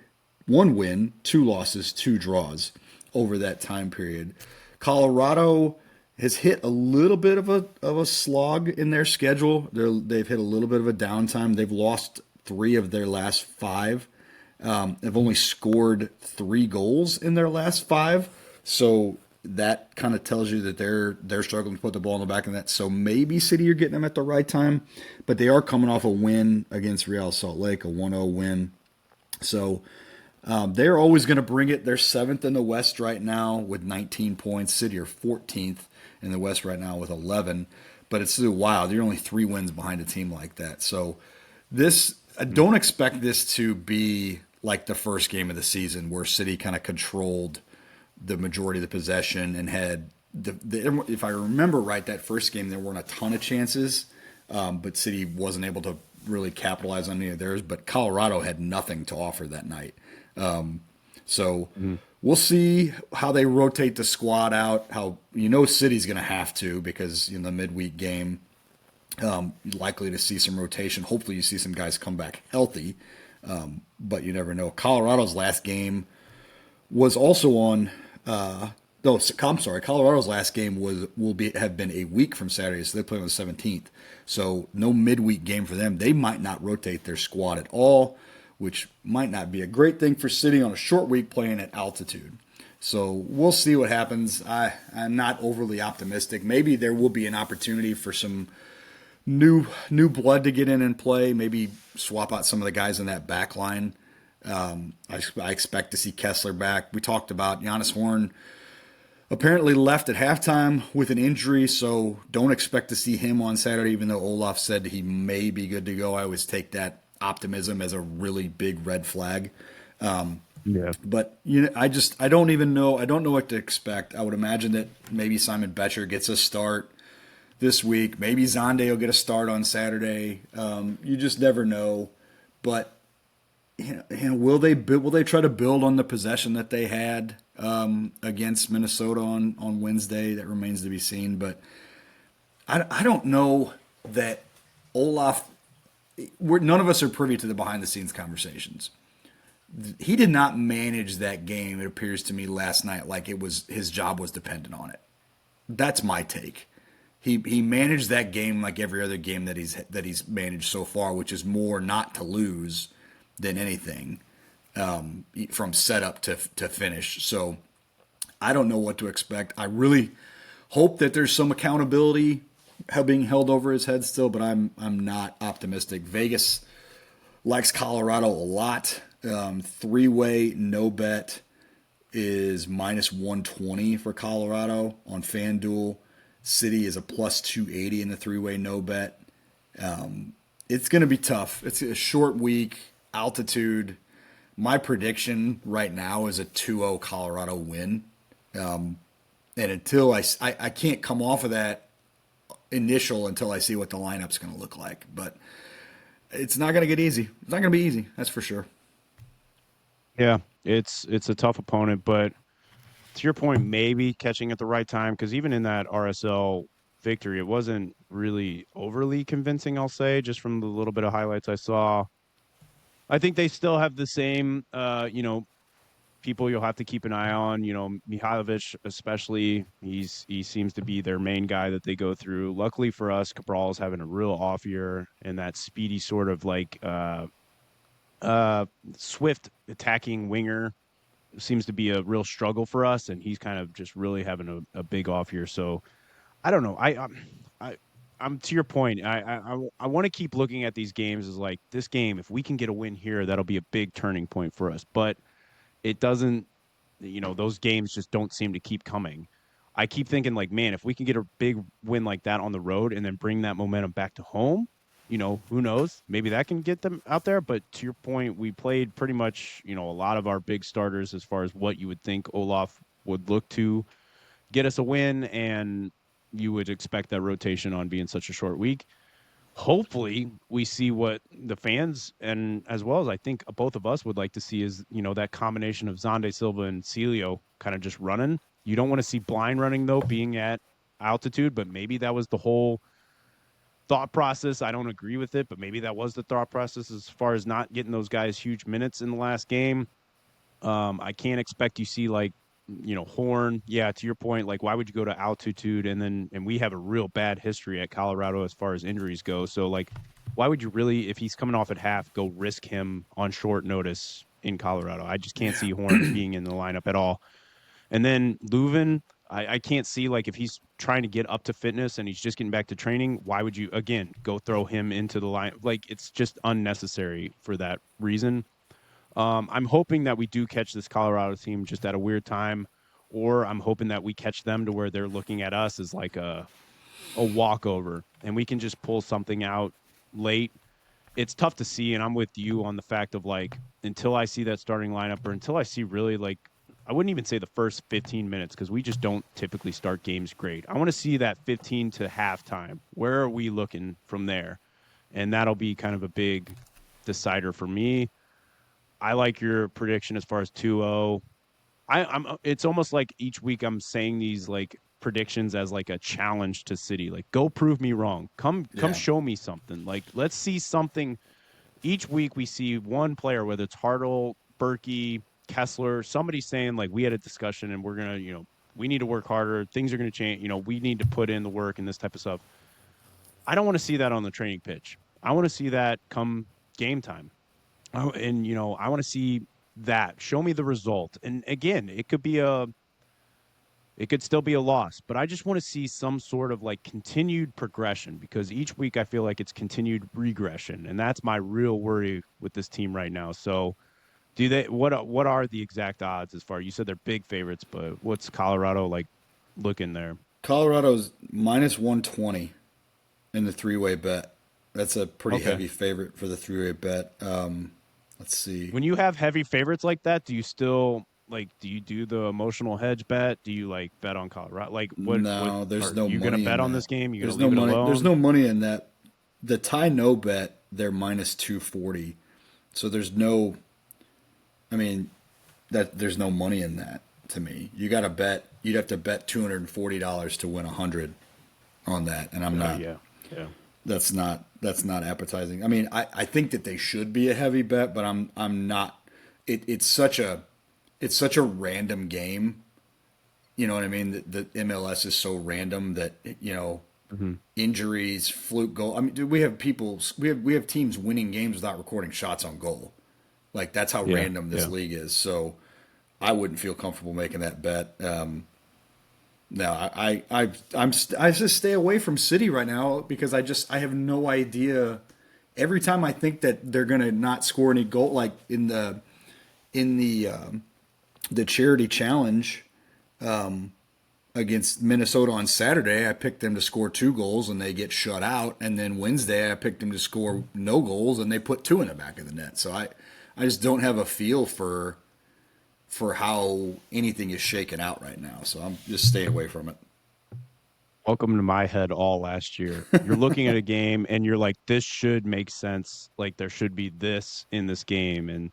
1 win, 2 losses, 2 draws over that time period. Colorado has hit a little bit of a slog in their schedule. They've hit a little bit of a downtime. They've lost 3 of their last 5. They've only scored 3 goals in their last 5. So that kind of tells you that they're struggling to put the ball in the back of the net. So maybe City are getting them at the right time, but they are coming off a win against Real Salt Lake, a 1-0 win. So they're always going to bring it. They're 7th in the West right now with 19 points. City are 14th in the West right now with 11. But it's still wild. You're only 3 wins behind a team like that. So I don't expect this to be like the first game of the season where City kind of controlled the majority of the possession and had if I remember right, that first game there weren't a ton of chances, but City wasn't able to really capitalize on any of theirs. But Colorado had nothing to offer that night. We'll see how they rotate the squad out. How City's going to have to, because in the midweek game, likely to see some rotation. Hopefully, you see some guys come back healthy, but you never know. Colorado's last game was also on. Colorado's last game have been a week from Saturday, so they play on the 17th. So no midweek game for them. They might not rotate their squad at all, which might not be a great thing for City on a short week playing at altitude. So we'll see what happens. I'm not overly optimistic. Maybe there will be an opportunity for some new blood to get in and play. Maybe swap out some of the guys in that back line. I expect to see Kessler back. We talked about Giannis Horn apparently left at halftime with an injury, so don't expect to see him on Saturday, even though Olaf said he may be good to go. I always take that optimism as a really big red flag. Yeah. But I don't even know. I don't know what to expect. I would imagine that maybe Simon Betcher gets a start this week. Maybe Zonde will get a start on Saturday. You just never know. But will they try to build on the possession that they had against Minnesota on Wednesday? That remains to be seen. But I don't know that Olaf. None of us are privy to the behind the scenes conversations. He did not manage that game. It appears to me last night like it was his job was dependent on it. That's my take. He managed that game like every other game that he's managed so far, which is more not to lose than anything, from setup to finish. So I don't know what to expect. I really hope that there's some accountability being held over his head still, but I'm not optimistic. Vegas likes Colorado a lot. Three-way no bet is minus 120 for Colorado on FanDuel. City is a plus 280 in the three-way no bet. It's going to be tough. It's a short week, altitude. My prediction right now is a 2-0 Colorado win. And until I can't come off of that initial until I see what the lineup's going to look like. But it's not going to get easy. It's not going to be easy. That's for sure. Yeah, it's a tough opponent, but to your point, maybe catching at the right time because even in that RSL victory, it wasn't really overly convincing. I'll say just from the little bit of highlights I saw. I think they still have the same, people you'll have to keep an eye on. Mihailovic, especially, he seems to be their main guy that they go through. Luckily for us, Cabral's having a real off year, and that speedy sort of like swift attacking winger seems to be a real struggle for us, and he's kind of just really having a big off year. So I don't know. I'm to your point. I want to keep looking at these games as like this game. If we can get a win here, that'll be a big turning point for us. But it doesn't. Those games just don't seem to keep coming. I keep thinking like, man, if we can get a big win like that on the road and then bring that momentum back to home, who knows? Maybe that can get them out there. But to your point, we played pretty much, a lot of our big starters as far as what you would think Olaf would look to get us a win, and you would expect that rotation on being such a short week. Hopefully, we see what the fans and as well as I think both of us would like to see is, that combination of Zonde Silva and Celio kind of just running. You don't want to see blind running, though, being at altitude, but maybe that was the whole thought process. I don't agree with it, but maybe that was the thought process as far as not getting those guys huge minutes in the last game. I can't expect you see like, Horn. Yeah, to your point, like why would you go to altitude and we have a real bad history at Colorado as far as injuries go. So like, why would you really, if he's coming off at half, go risk him on short notice in Colorado? I just can't see Horn being in the lineup at all. And then Leuven, I can't see like if he's trying to get up to fitness and he's just getting back to training, why would you again go throw him into the line? Like it's just unnecessary for that reason. I'm hoping that we do catch this Colorado team just at a weird time, or I'm hoping that we catch them to where they're looking at us as like a walkover, and we can just pull something out late. It's tough to see, and I'm with you on the fact of like until I see that starting lineup or until I see really like I wouldn't even say the first 15 minutes because we just don't typically start games great. I want to see that 15 to halftime. Where are we looking from there? And that'll be kind of a big decider for me. I like your prediction as far as 2-0. I'm it's almost like each week I'm saying these like predictions as like a challenge to City. Like go prove me wrong. Come Yeah. show me something. Like let's see something. Each week we see one player, whether it's Hartle, Berkey, Kessler, somebody saying like we had a discussion and we're gonna, we need to work harder. Things are gonna change. We need to put in the work and this type of stuff. I don't want to see that on the training pitch. I want to see that come game time. And I want to see that. Show me the result. And again, it could still be a loss, but I just want to see some sort of like continued progression because each week I feel like it's continued regression, and that's my real worry with this team right now. So Do they what are the exact odds as far you said they're big favorites, but what's Colorado like looking there? Colorado's minus 120 in the three-way bet. That's a pretty Okay. heavy favorite for the three-way bet. Let's see. When you have heavy favorites like that, do you still like do you do the emotional hedge bet? Do you like bet on Colorado? Like what No, there's are no you gonna money in bet on that. this game? You gonna There's no leave it money. There's alone? no money in that. The tie no bet, they're minus 240. So there's no. I mean, that there's no money in that to me. You got to bet. You'd have to bet $240 to win 100 on that, and I'm not. Yeah. Yeah. That's not appetizing. I mean, I think that they should be a heavy bet, but I'm not. It's such a random game. You know what I mean? The MLS is so random that Hmm. injuries, fluke goal. I mean, dude, we have teams winning games without recording shots on goal. Like that's how Yeah. random this Yeah. league is. So I wouldn't feel comfortable making that bet. No, I just stay away from City right now because I have no idea. Every time I think that they're gonna not score any goal, like in the charity challenge against Minnesota on Saturday, I picked them to score 2 goals and they get shut out. And then Wednesday, I picked them to score no goals and they put 2 in the back of the net. So I just don't have a feel for how anything is shaken out right now. So I'm just stay away from it. Welcome to my head all last year. You're looking at a game and you're like, this should make sense. Like there should be this in this game. And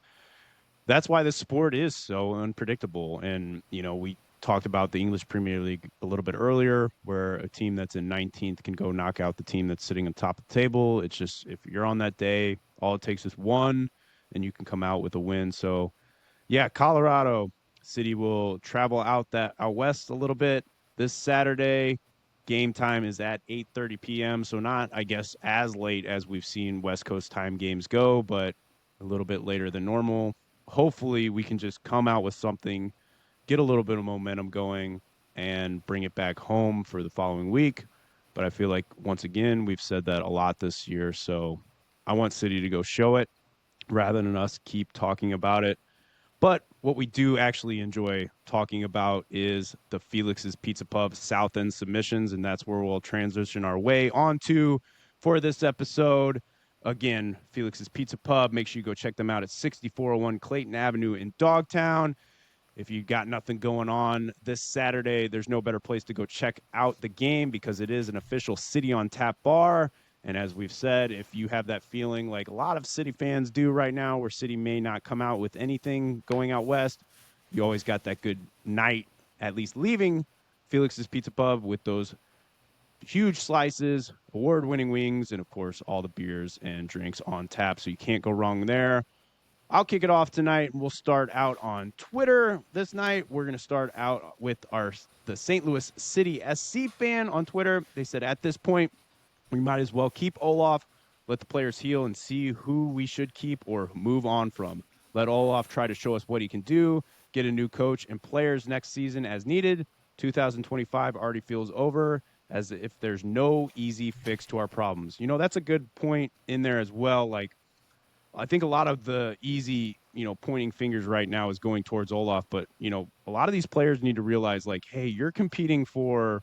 that's why the sport is so unpredictable. And, we talked about the English Premier League a little bit earlier, where a team that's in 19th can go knock out the team that's sitting on top of the table. It's just if you're on that day, all it takes is one and you can come out with a win. So, yeah, Colorado City will travel out west a little bit this Saturday. Game time is at 8:30 p.m. So not, I guess, as late as we've seen West Coast time games go, but a little bit later than normal. Hopefully, we can just come out with something, get a little bit of momentum going, and bring it back home for the following week. But I feel like once again we've said that a lot this year, so I want City to go show it rather than us keep talking about it. But what we do actually enjoy talking about is the Felix's Pizza Pub South End submissions, and that's where we'll transition our way onto for this episode. Again, Felix's Pizza Pub. Make sure you go check them out at 6401 Clayton Avenue in Dogtown. If you got nothing going on this Saturday, there's no better place to go check out the game because it is an official City on Tap bar. And as we've said, if you have that feeling like a lot of City fans do right now, where City may not come out with anything going out west, you always got that good night, at least leaving Felix's Pizza Pub with those huge slices, award-winning wings, and of course, all the beers and drinks on tap. So you can't go wrong there. I'll kick it off tonight. We'll start out on Twitter this night. We're going to start out with the St. Louis City SC fan on Twitter. They said at this point, we might as well keep Olaf, let the players heal, and see who we should keep or move on from. Let Olaf try to show us what he can do, get a new coach and players next season as needed. 2025 already feels over, as if there's no easy fix to our problems. That's a good point in there as well. Like, I think a lot of the easy, pointing fingers right now is going towards Olaf, but, a lot of these players need to realize, like, hey, you're competing for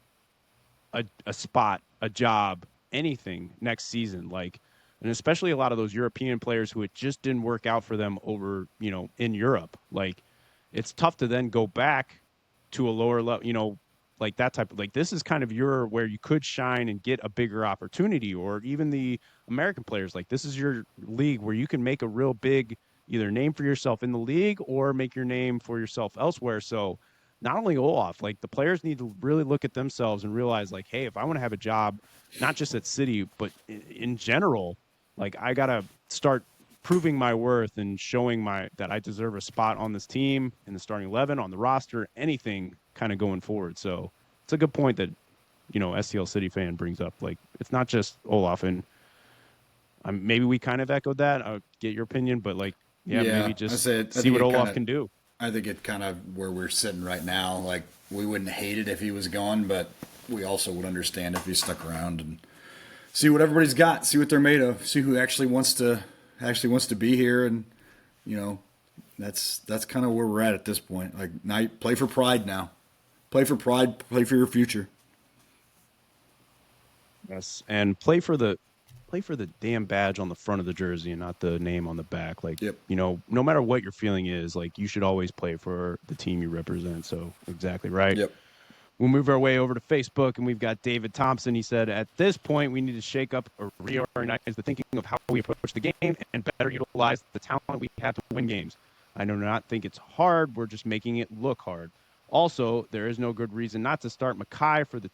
a spot, a job, anything next season. Like, and especially a lot of those European players who it just didn't work out for them over, in Europe. Like, it's tough to then go back to a lower level, like that type of, like, this is kind of where you could shine and get a bigger opportunity. Or even the American players, like, this is your league where you can make a real big either name for yourself in the league or make your name for yourself elsewhere. So not only Olaf, like, the players need to really look at themselves and realize, like, hey, if I want to have a job, not just at City, but in general, like, I got to start proving my worth and showing that I deserve a spot on this team, in the starting 11, on the roster, anything kind of going forward. So it's a good point that, STL City fan brings up. Like, it's not just Olaf, and maybe we kind of echoed that. I'll get your opinion, but, like, yeah, Yeah, maybe just I see think what it kind Olaf of can do. I think it kind of where we're sitting right now. Like we wouldn't hate it if he was gone, but we also would understand if he stuck around and see what everybody's got, see what they're made of, see who actually wants to be here, and you know That's kind of where we're at this point. Like, now you play for pride now. Play for pride. Play for your future. Yes, and play for the damn badge on the front of the jersey and not the name on the back. Like, Yep. no matter what your feeling is, like you should always play for the team you represent. So exactly right. Yep. We'll move our way over to Facebook, and we've got David Thompson. He said, at this point, we need to shake up or reorganize the thinking of how we approach the game and better utilize the talent we have to win games. I do not think it's hard. We're just making it look hard. Also, there is no good reason not to start Mackay for the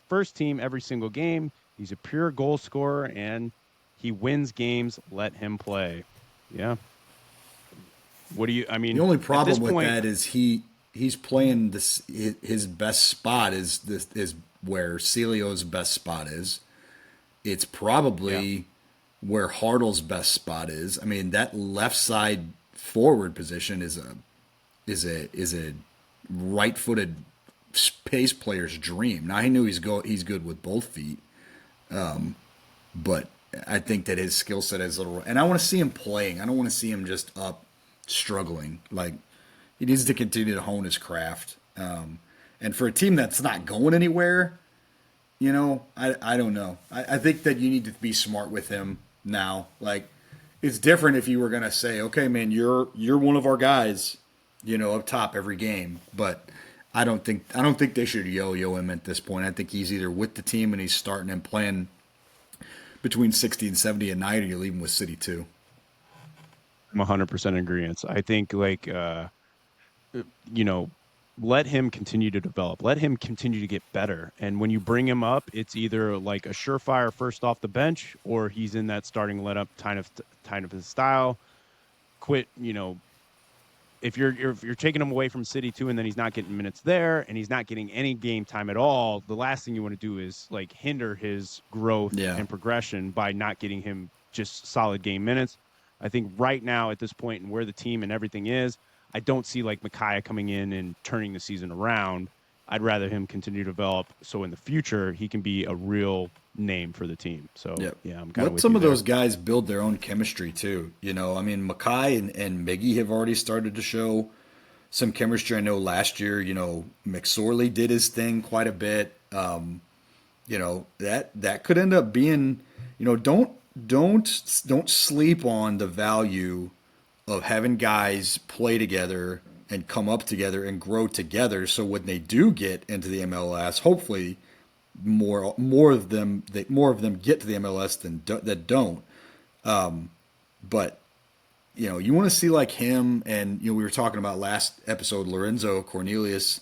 first team every single game. He's a pure goal scorer, and he wins games. Let him play. Yeah. What do you? I mean, The only at this problem with point, that is he's playing this. His best spot is where Celio's best spot is. It's probably yeah, where Hartle's best spot is. I mean, that left side forward position is a right-footed pace player's dream. Now, I knew he's good with both feet, but I think that his skill set is a little. And I want to see him playing. I don't want to see him just up struggling. Like, he needs to continue to hone his craft. And for a team that's not going anywhere, I don't know. I think that you need to be smart with him now. Like, it's different if you were gonna say, okay, man, you're one of our guys, up top every game. But I don't think they should yo-yo him at this point. I think he's either with the team and he's starting and playing between 60 and 70 a night, or you leave him with City too. I'm 100% in agreement. I think like you know, let him continue to develop. Let him continue to get better. And when you bring him up, it's either like a surefire first off the bench, or he's in that starting let up kind of his style. Quit, if you're taking him away from City too, and then he's not getting minutes there, and he's not getting any game time at all, the last thing you want to do is like hinder his growth Yeah. and progression by not getting him just solid game minutes. I think right now at this point and where the team and everything is, I don't see like Micaiah coming in and turning the season around. I'd rather him continue to develop so in the future he can be a real name for the team. So Yep. yeah, I'm kind of Let with some you of there. those guys build their own chemistry too. I mean, Mackay and Miggy have already started to show some chemistry. I know last year, McSorley did his thing quite a bit. That could end up being, don't sleep on the value of having guys play together and come up together and grow together. So when they do get into the MLS, hopefully more of them get to the MLS that don't. But you want to see like him, and we were talking about last episode Lorenzo Cornelius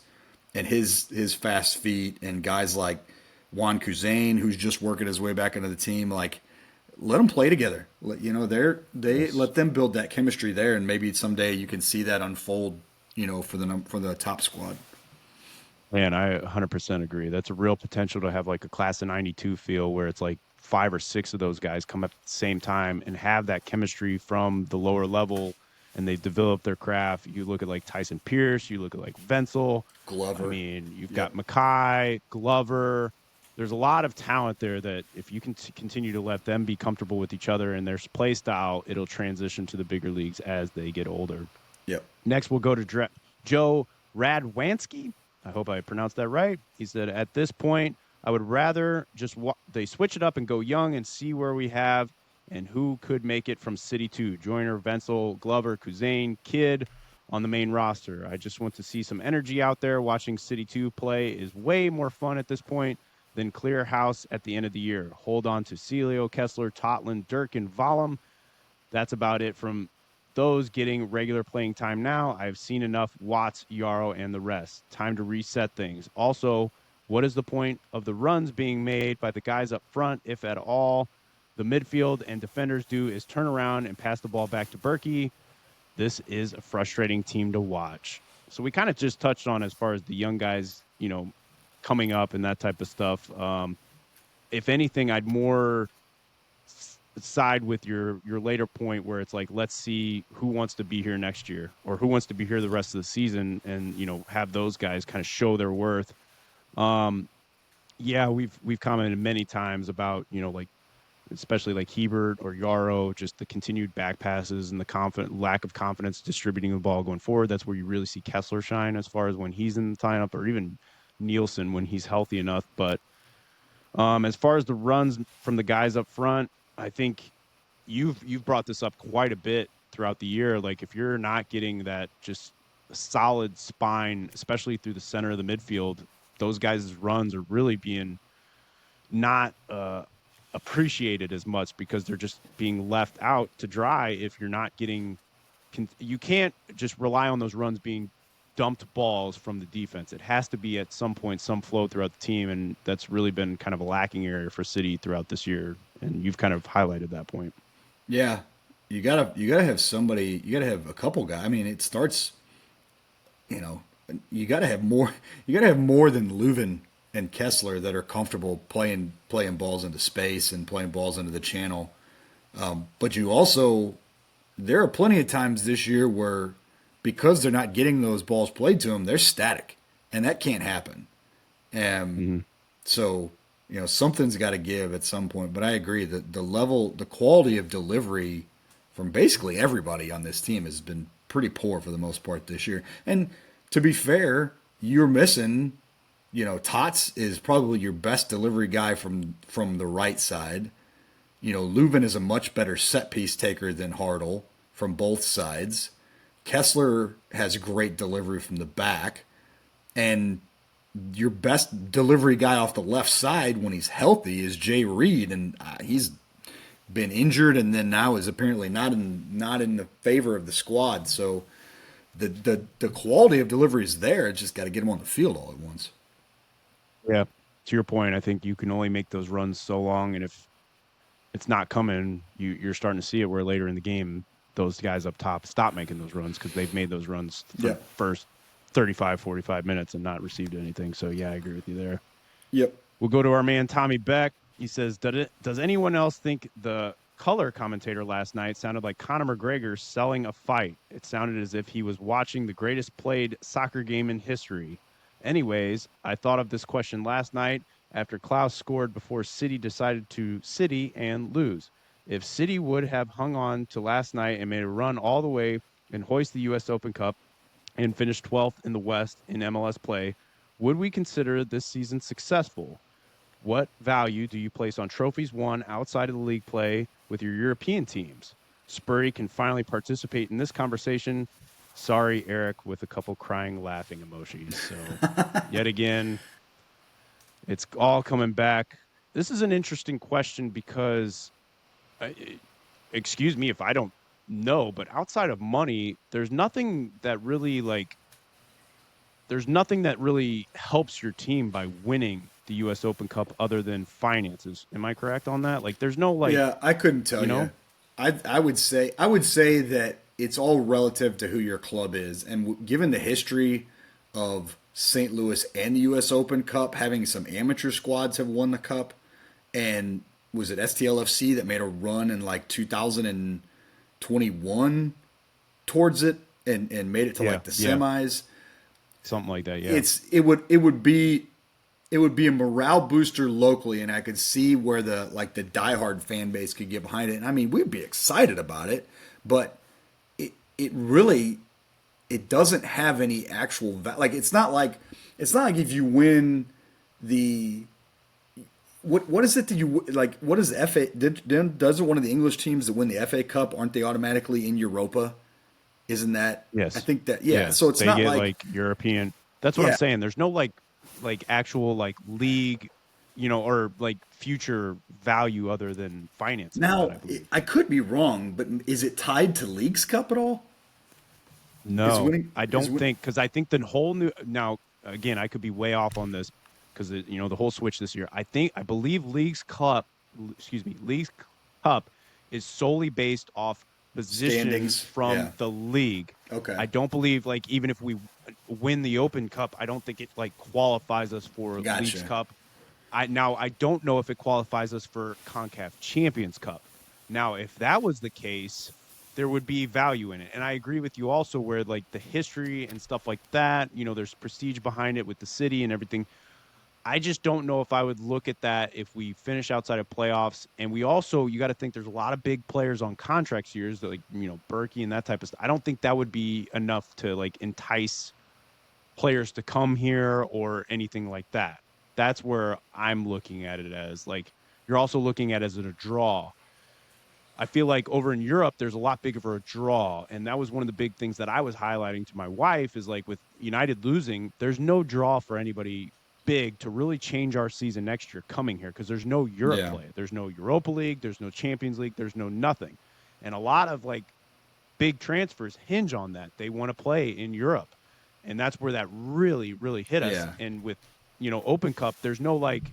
and his fast feet, and guys like Juan Kuzain, who's just working his way back into the team. Like, let them play together. Yes. Let them build that chemistry there, and maybe someday you can see that unfold. For the top squad. Man, I 100% agree. That's a real potential to have like a class of 92 feel where it's like five or six of those guys come up at the same time and have that chemistry from the lower level and they develop their craft. You look at like Tyson Pierce, you look at like Venzel. I Glover. mean, you've Yep. got Mackay, Glover. There's a lot of talent there that if you can continue to let them be comfortable with each other and their play style, it'll transition to the bigger leagues as they get older. Yep. Next, we'll go to Joe Radwanski. I hope I pronounced that right. He said, at this point, I would rather just they switch it up and go young and see where we have and who could make it from City 2. Joyner, Venzel, Glover, Kuzain, Kidd on the main roster. I just want to see some energy out there. Watching City 2 play is way more fun at this point than clear house at the end of the year. Hold on to Celio, Kessler, Totland, Dirk, and Vollum. That's about it from those getting regular playing time now. I've seen enough Watts, Yarrow, and the rest. Time to reset things. Also, what is the point of the runs being made by the guys up front, if at all? The midfield and defenders do is turn around and pass the ball back to Berkey. This is a frustrating team to watch. So we kind of just touched on as far as the young guys, coming up and that type of stuff. If anything, I'd more side with your later point where it's like, let's see who wants to be here next year or who wants to be here the rest of the season and have those guys kind of show their worth. Yeah, we've commented many times about like especially like Hebert or Yarrow, just the continued back passes and the lack of confidence distributing the ball going forward. That's where you really see Kessler shine as far as when he's in the lineup, or even Nielsen when he's healthy enough. But as far as the runs from the guys up front, I think you've brought this up quite a bit throughout the year. Like if you're not getting that just solid spine, especially through the center of the midfield, those guys' runs are really being not appreciated as much because they're just being left out to dry. If you're not getting, you can't just rely on those runs being dumped balls from the defense. It has to be at some point some flow throughout the team, and that's really been kind of a lacking area for City throughout this year. And you've kind of highlighted that point. Yeah, you gotta have somebody. You gotta have a couple guys. I mean, it starts. You know, you gotta have more. You gotta have more than Leuven and Kessler that are comfortable playing balls into space and playing balls into the channel. But you also, there are plenty of times this year where, because they're not getting those balls played to them, they're static, and that can't happen. And Mm-hmm. so, something's got to give at some point. But I agree that the quality of delivery from basically everybody on this team has been pretty poor for the most part this year. And to be fair, you're missing, Tots is probably your best delivery guy from the right side. Leuven is a much better set piece taker than Hartle from both sides. Kessler has great delivery from the back, and your best delivery guy off the left side when he's healthy is Jay Reed, and he's been injured, and then now is apparently not in the favor of the squad. So the quality of delivery is there. It's just got to get him on the field all at once. Yeah. To your point, I think you can only make those runs so long, and if it's not coming, you're starting to see it where later in the game, those guys up top stop making those runs because they've made those runs for Yeah. the first 35, 45 minutes and not received anything. So, yeah, I agree with you there. Yep. We'll go to our man, Tommy Beck. He says, does anyone else think the color commentator last night sounded like Conor McGregor selling a fight? It sounded as if he was watching the greatest played soccer game in history. Anyways, I thought of this question last night after Klaus scored before City decided to City and lose. If City would have hung on to last night and made a run all the way and hoist the U.S. Open Cup and finish 12th in the West in MLS play, would we consider this season successful? What value do you place on trophies won outside of the league play with your European teams? Spurry can finally participate in this conversation. Sorry, Eric, with a couple crying, laughing emojis. So, yet again, it's all coming back. This is an interesting question because, uh, excuse me if I don't know, but outside of money, there's nothing that really helps your team by winning the US Open Cup other than finances. Am I correct on that? Like there's no Yeah, I couldn't tell you you. know? I would say that it's all relative to who your club is, and given the history of St. Louis and the U.S. Open Cup, having some amateur squads have won the cup, and was it STLFC that made a run in like 2021 towards it and made it to Yeah, like the yeah. semis? Something like that, yeah. It would be a morale booster locally, and I could see where the diehard fan base could get behind it. And I mean, we'd be excited about it, but it really it doesn't have any actual like it's not like if you win the what is it that you like what is the FA doesn't one of the English teams that win the FA Cup, aren't they automatically in Europa? Isn't that, I Yes. think that, yeah, Yes. so it's They not get like, like European. That's what I'm yeah. saying. There's no like actual like league, or like future value other than finances with that, Now, I believe. I could be wrong, but is it tied to Leagues Cup at all? Is No, winning I is don't win, think because I think the whole new now again I could be way off on this because the whole switch this year. I believe League's Cup is solely based off positions standings? from Yeah. the league. Okay. I don't believe like even if we win the Open Cup, I don't think it like qualifies us for League's Gotcha. Cup. I don't know if it qualifies us for CONCACAF Champions Cup. Now, if that was the case, there would be value in it. And I agree with you also where like the history and stuff like that, there's prestige behind it with the city and everything. I just don't know if I would look at that if we finish outside of playoffs. And we also, you got to think there's a lot of big players on contract years, like, Berkey and that type of stuff. I don't think that would be enough to like entice players to come here or anything like that. That's where I'm looking at it as. Like, you're also looking at it as a draw. I feel like over in Europe, there's a lot bigger a draw. And that was one of the big things that I was highlighting to my wife is like with United losing, there's no draw for anybody big to really change our season next year coming here because there's no Europe Yeah. play. There's no Europa League. There's no Champions League. There's no nothing. And a lot of like big transfers hinge on that. They want to play in Europe. And that's where that really, really hit us. Yeah. And with, Open Cup, there's no like,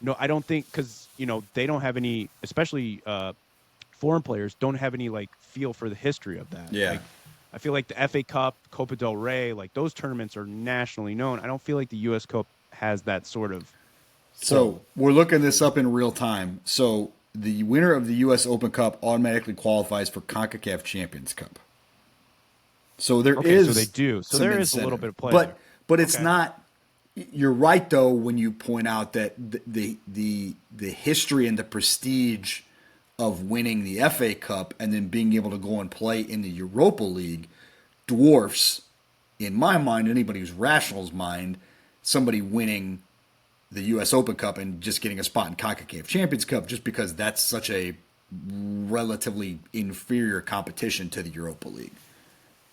no, I don't think because, they don't have any, especially foreign players don't have any like feel for the history of that. Yeah. Like, I feel like the FA Cup, Copa del Rey, like those tournaments are nationally known. I don't feel like the U.S. Cup has that sort of. So we're looking this up in real time. So the winner of the U.S. Open Cup automatically qualifies for CONCACAF Champions Cup. So there is, so they do. So some there is a little incentive. bit of play, but it's Okay. not. You're right though when you point out that the history and the prestige of winning the FA Cup and then being able to go and play in the Europa League dwarfs, in my mind, anybody who's rational's mind, somebody winning the U.S. Open Cup and just getting a spot in CONCACAF Champions Cup just because that's such a relatively inferior competition to the Europa League.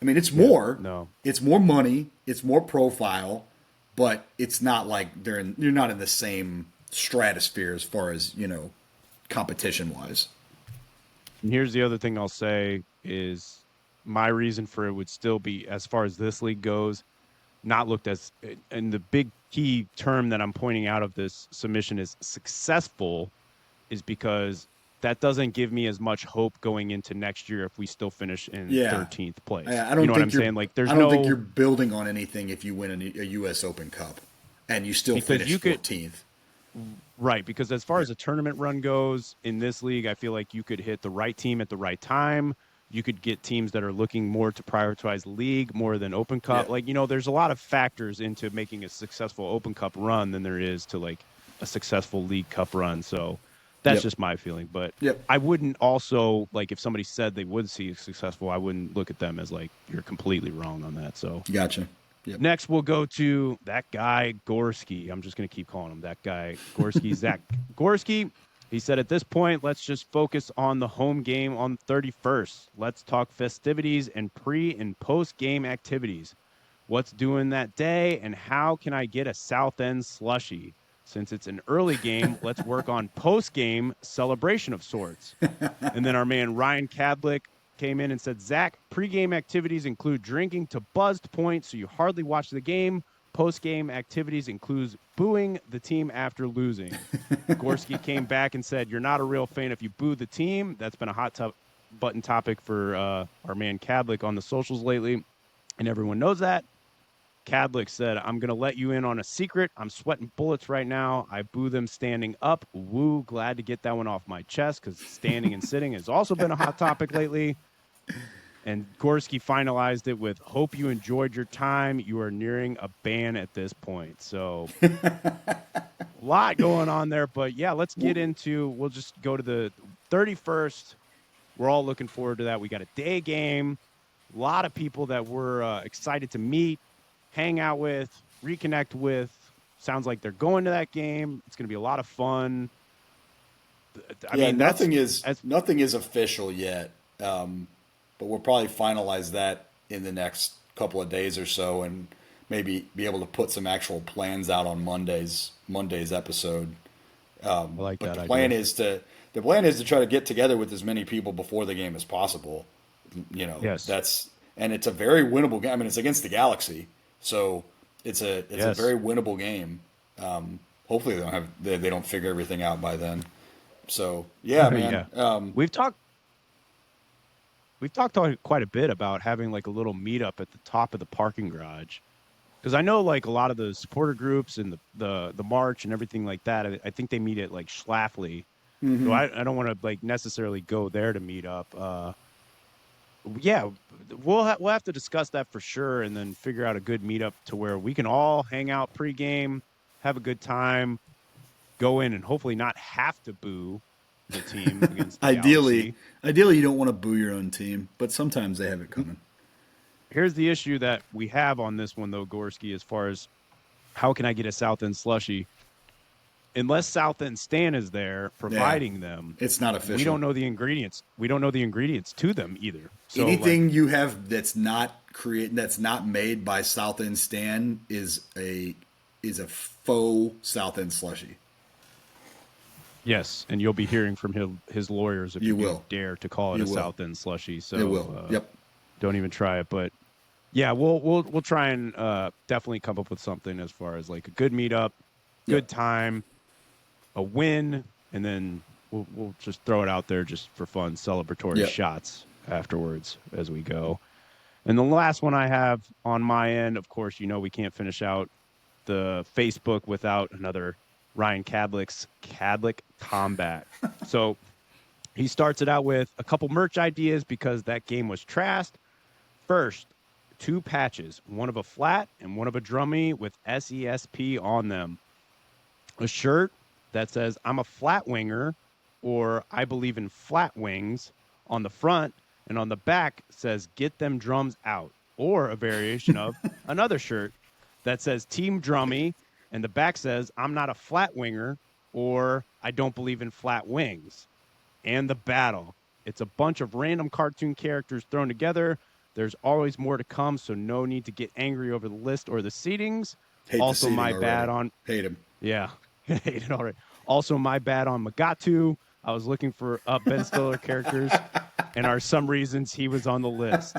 I mean, it's more, no. it's more money, it's more profile, but it's not like you're not in the same stratosphere as far as, competition wise. And here's the other thing I'll say is my reason for it would still be, as far as this league goes, not looked as, and the big key term that I'm pointing out of this submission is successful, is because that doesn't give me as much hope going into next year if we still finish in Yeah. 13th place. I don't you know what think I'm you're- saying? Like, there's I don't no think you're building on anything if you win a U.S. Open Cup and you still Because finish you could- 14th. right, because as far as a tournament run goes in this league, I feel like you could hit the right team at the right time. You could get teams that are looking more to prioritize league more than Open Cup. Yeah. Like, there's a lot of factors into making a successful Open Cup run than there is to like a successful League Cup run. So that's Yep. just my feeling. But Yep. I wouldn't also like if somebody said they would see successful, I wouldn't look at them as like you're completely wrong on that. So Gotcha. Yep. next, we'll go to that guy, Gorski. I'm just going to keep calling him that guy, Gorski. Zach Gorski. He said, at this point, let's just focus on the home game on 31st. Let's talk festivities and pre and post game activities. What's doing that day, and how can I get a South End slushie? Since it's an early game, let's work on post game celebration of sorts. And then our man Ryan Cadlick came in and said, Zach, pregame activities include drinking to buzzed points so you hardly watch the game. Post-game activities includes booing the team after losing. Gorski came back and said, you're not a real fan if you boo the team. That's been a hot button topic for our man Cadlick on the socials lately, and everyone knows that. Cadlick said, I'm going to let you in on a secret. I'm sweating bullets right now. I boo them standing up. Woo, glad to get that one off my chest because standing and sitting has also been a hot topic lately. And Gorski finalized it with, hope you enjoyed your time. You are nearing a ban at this point. So a lot going on there. But, yeah, let's get into – we'll just go to the 31st. We're all looking forward to that. We got a day game. A lot of people that we're excited to meet, hang out with, reconnect with. Sounds like they're going to that game. It's going to be a lot of fun. I mean, nothing is official yet. But we'll probably finalize that in the next couple of days or so, and maybe be able to put some actual plans out on Monday's episode. I like But that the plan idea. is to try to get together with as many people before the game as possible. Yes. And it's a very winnable game. I mean, it's against the Galaxy, so it's a Yes. very winnable game. Hopefully they don't figure everything out by then. So yeah, man. Yeah. We've talked quite a bit about having like a little meetup at the top of the parking garage, because I know like a lot of the supporter groups and the march and everything like that. I think they meet at like Schlafly, so I don't want to like necessarily go there to meet up. Yeah, we'll have to discuss that for sure, and then figure out a good meetup to where we can all hang out pregame, have a good time, go in and hopefully not have to boo the team against the Ideally, Galaxy. ideally you don't want to boo your own team, but sometimes they have it coming. Here's the issue that we have on this one, though, Gorski, as far as how can I get a South End slushy? Unless South End Stan is there Yeah, providing them, it's not we official. don't know the ingredients. We don't know the ingredients to them either. So, like, Anything you have that's not made by South End Stan is a faux South End slushy. yes, and you'll be hearing from his lawyers if You you do will. dare to call it You a will. South End slushy. It will. So, Yep. don't even try it. But yeah, we'll try and definitely come up with something as far as like a good meetup, Yep. good time, a win, and then we'll just throw it out there just for fun, celebratory Yep. shots afterwards as we go. And the last one I have on my end, of course, we can't finish out the Facebook without another Ryan Cadlick combat. So he starts it out with a couple merch ideas because that game was trashed. First, two patches, one of a flat and one of a drummy with SESP on them. A shirt that says I'm a flat winger or I believe in flat wings on the front, and on the back says get them drums out, or a variation of another shirt that says Team Drummy, and the back says I'm not a flat winger or I don't believe in flat wings. And the battle. It's a bunch of random cartoon characters thrown together. There's always more to come, so no need to get angry over the list or the seatings. Hate the Also, seating my already. bad on Hate him. yeah, hate it already. Also, my bad on Magatu. I was looking for Ben Stiller characters, and are some reasons he was on the list.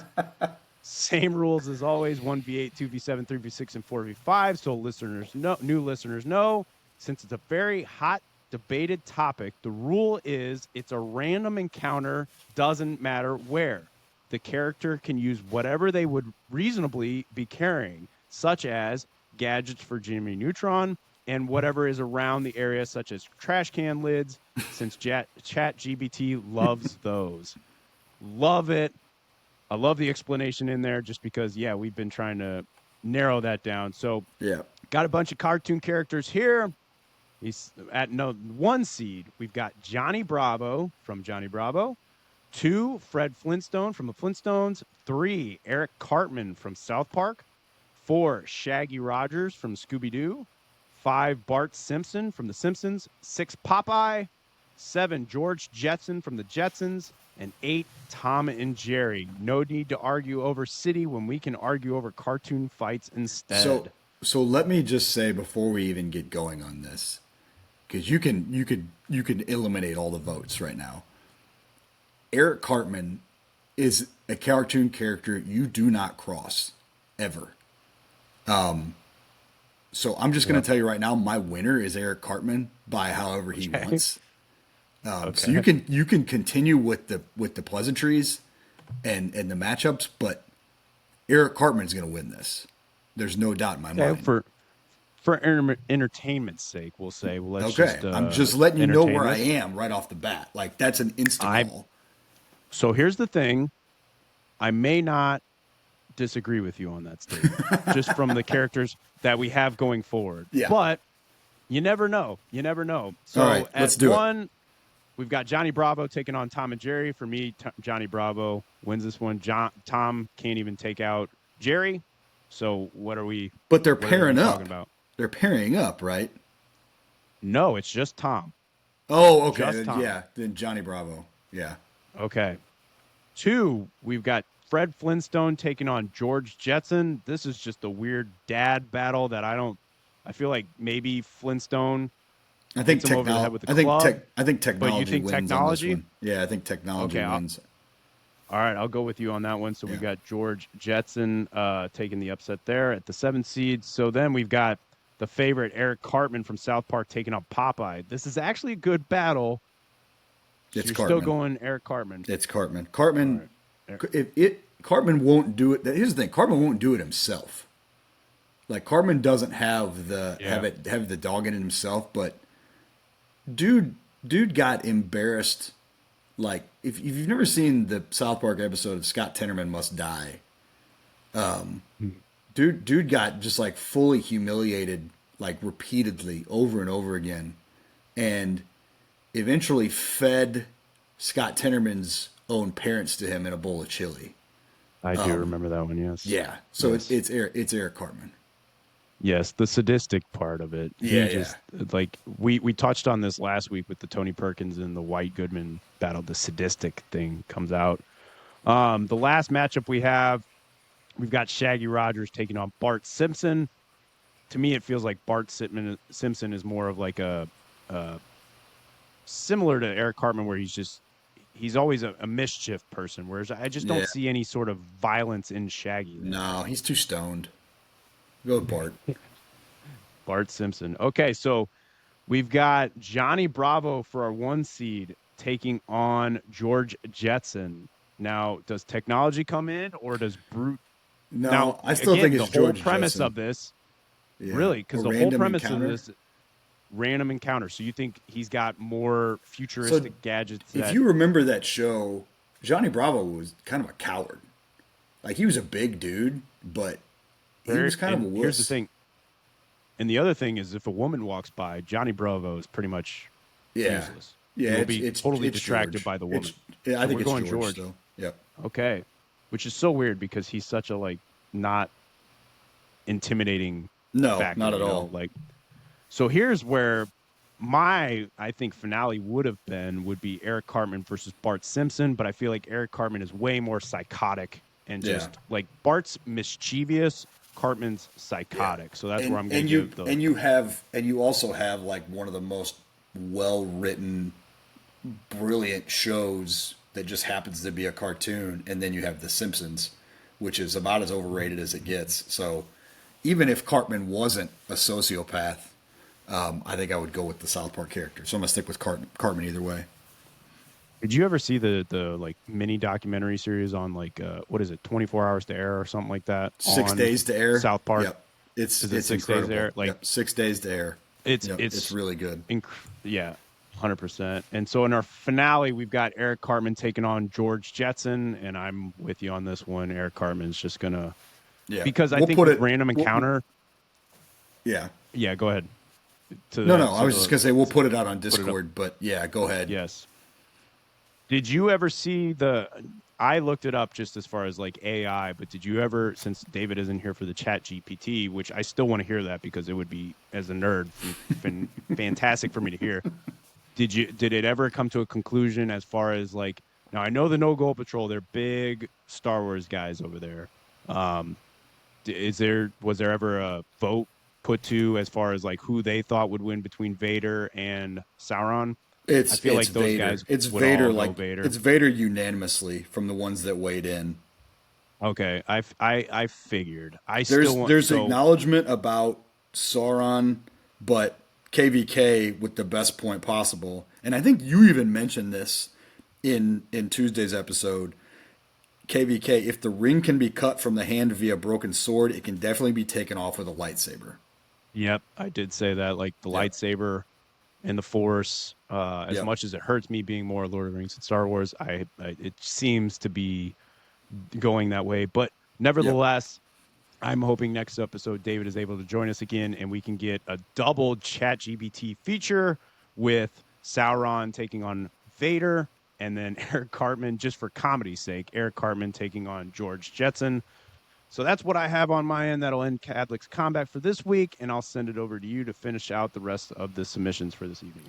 Same rules as always: 1v8, 2v7, 3v6, and 4v5. So new listeners know, since it's a very hot debated topic, the rule is it's a random encounter, doesn't matter where. The character can use whatever they would reasonably be carrying, such as gadgets for Jimmy Neutron and whatever is around the area, such as trash can lids, since ChatGPT loves those. Love it. I love the explanation in there just because, yeah, we've been trying to narrow that down. So, Yeah. got a bunch of cartoon characters here. He's at one seed. We've got Johnny Bravo from Johnny Bravo. 2, Fred Flintstone from the Flintstones. 3, Eric Cartman from South Park. 4, Shaggy Rogers from Scooby-Doo. 5, Bart Simpson from The Simpsons. 6, Popeye. 7, George Jetson from the Jetsons. And 8, Tom and Jerry. No need to argue over city when we can argue over cartoon fights instead. So let me just say before we even get going on this, because you can eliminate all the votes right now. Eric Cartman is a cartoon character you do not cross ever. So I'm just going to tell you right now, my winner is Eric Cartman by however he wants. So you can continue with the pleasantries and the matchups, but Eric Cartman's going to win this. There's no doubt in my mind. For entertainment's sake, we'll say. Well, let's Okay, I'm just letting you know where I am right off the bat. Like that's an instant call. So here's the thing: I may not disagree with you on that statement, just from the characters that we have going forward. Yeah. But you never know. You never know. So all right, let's do it. We've got Johnny Bravo taking on Tom and Jerry. For me, Johnny Bravo wins this one. Tom can't even take out Jerry. So what are we? But they're pairing up. Talking about? They're pairing up, right? No, it's just Tom. Oh, okay. Just Tom. Yeah, then Johnny Bravo. Yeah. Okay. 2, we've got Fred Flintstone taking on George Jetson. This is just a weird dad battle that I feel like maybe Flintstone. I think technology. I think technology. But you think wins technology? On this one. Yeah, I think technology wins. All right, I'll go with you on that one. So we've got George Jetson taking the upset there at the 7 seed. So then we've got the favorite Eric Cartman from South Park taking on Popeye. This is actually a good battle. So you're still going Eric Cartman. It's Cartman. Cartman. Right. Cartman won't do it. Here's the thing. Cartman won't do it himself. Like Cartman doesn't have have the dog in it himself, but dude got embarrassed. Like if you've never seen the South Park episode of Scott Tenorman Must Die, dude got just like fully humiliated like repeatedly over and over again, and eventually fed Scott Tenorman's own parents to him in a bowl of chili. I do remember that one. Yes. Yeah, so Yes. it's Eric Cartman. Yes, the sadistic part of it. Yeah, He yeah. just like we touched on this last week with the Tony Perkins and the White Goodman battle. The sadistic thing comes out. The last matchup we've got Shaggy Rogers taking on Bart Simpson. To me, it feels like Simpson is more of like a similar to Eric Cartman, where he's always a mischief person. Whereas I just Yeah. don't see any sort of violence in Shaggy there. No, he's too stoned. Go with Bart. Bart Simpson. Okay, so we've got Johnny Bravo for our 1 seed taking on George Jetson. Now, does technology come in or does brute? Now, No, I still think again, the it's whole George premise Jetson. of this, Yeah. really, A because the whole random premise of encounter. this random encounter. So you think he's got more So futuristic gadgets if that you remember that show, Johnny Bravo was kind of a coward. Like he was a big dude, but he was kind of a and here's the wuss. thing. And the other thing is if a woman walks by, Johnny Bravo is pretty much Yeah. useless. Yeah, He'll it's be it's totally it's distracted George. by the woman. Yeah, I So think we're it's going George George. still. Yep. Okay. Which is so weird because he's such a like not intimidating No, factor, not at all. like so here's where my I think finale would be Eric Cartman versus Bart Simpson, but I feel like Eric Cartman is way more psychotic and Yeah. just like Bart's mischievous, Cartman's Yeah. psychotic. So that's where And I'm going to and you give the and you have and you also have like one of the most well written, brilliant shows that just happens to be a cartoon, and then you have The Simpsons, which is about as overrated as it gets. So even if Cartman wasn't a sociopath, I think I would go with the South Park character. So I'm gonna stick with Cartman either way. Did you ever see the like mini documentary series on like what is it, 24 hours to air or something like that 6 days on to air. South Park? Yep, it's Is it it's 6 days to incredible. air? Like Yep, 6 days to air. it's Yep, it's it's really good. yeah, 100%. And so in our finale, we've got Eric Cartman taking on George Jetson, and I'm with you on this one. Eric Cartman's just gonna Yeah, because I we'll think put with it. random encounter, Yeah. yeah, go ahead No, no. I was just gonna say we'll put it out on put it up. Discord, but yeah, go ahead. Yes. Did you ever see I looked it up just as far as like AI, but did you ever, since David isn't here for the Chat GPT, which I still want to hear that because it would be, as a nerd, fantastic for me to hear. Did it ever come to a conclusion as far as like, now I know the No Goal Patrol, they're big Star Wars guys over there. Um, was there ever a vote put to as far as like who they thought would win between Vader and Sauron? I feel It's like those Vader. guys It's would Vader. all go Like Vader. it's Vader unanimously from the ones that weighed in. Okay, I figured. I There's still want there's so acknowledgement about Sauron, but KVK with the best point possible. And I think you even mentioned this in Tuesday's episode. KVK, if the ring can be cut from the hand via broken sword, it can definitely be taken off with a lightsaber. yep, I did say that. Like the Yep. lightsaber and the Force, as Yep. much as it hurts me being more Lord of the Rings and Star Wars, it seems to be going that way. But Yep. nevertheless, I'm hoping next episode David is able to join us again and we can get a double Chat GBT feature with Sauron taking on Vader and then Eric Cartman, just for comedy's sake, Eric Cartman taking on George Jetson. So that's what I have on my end. That'll end Cadlic's combat for this week, and I'll send it over to you to finish out the rest of the submissions for this evening.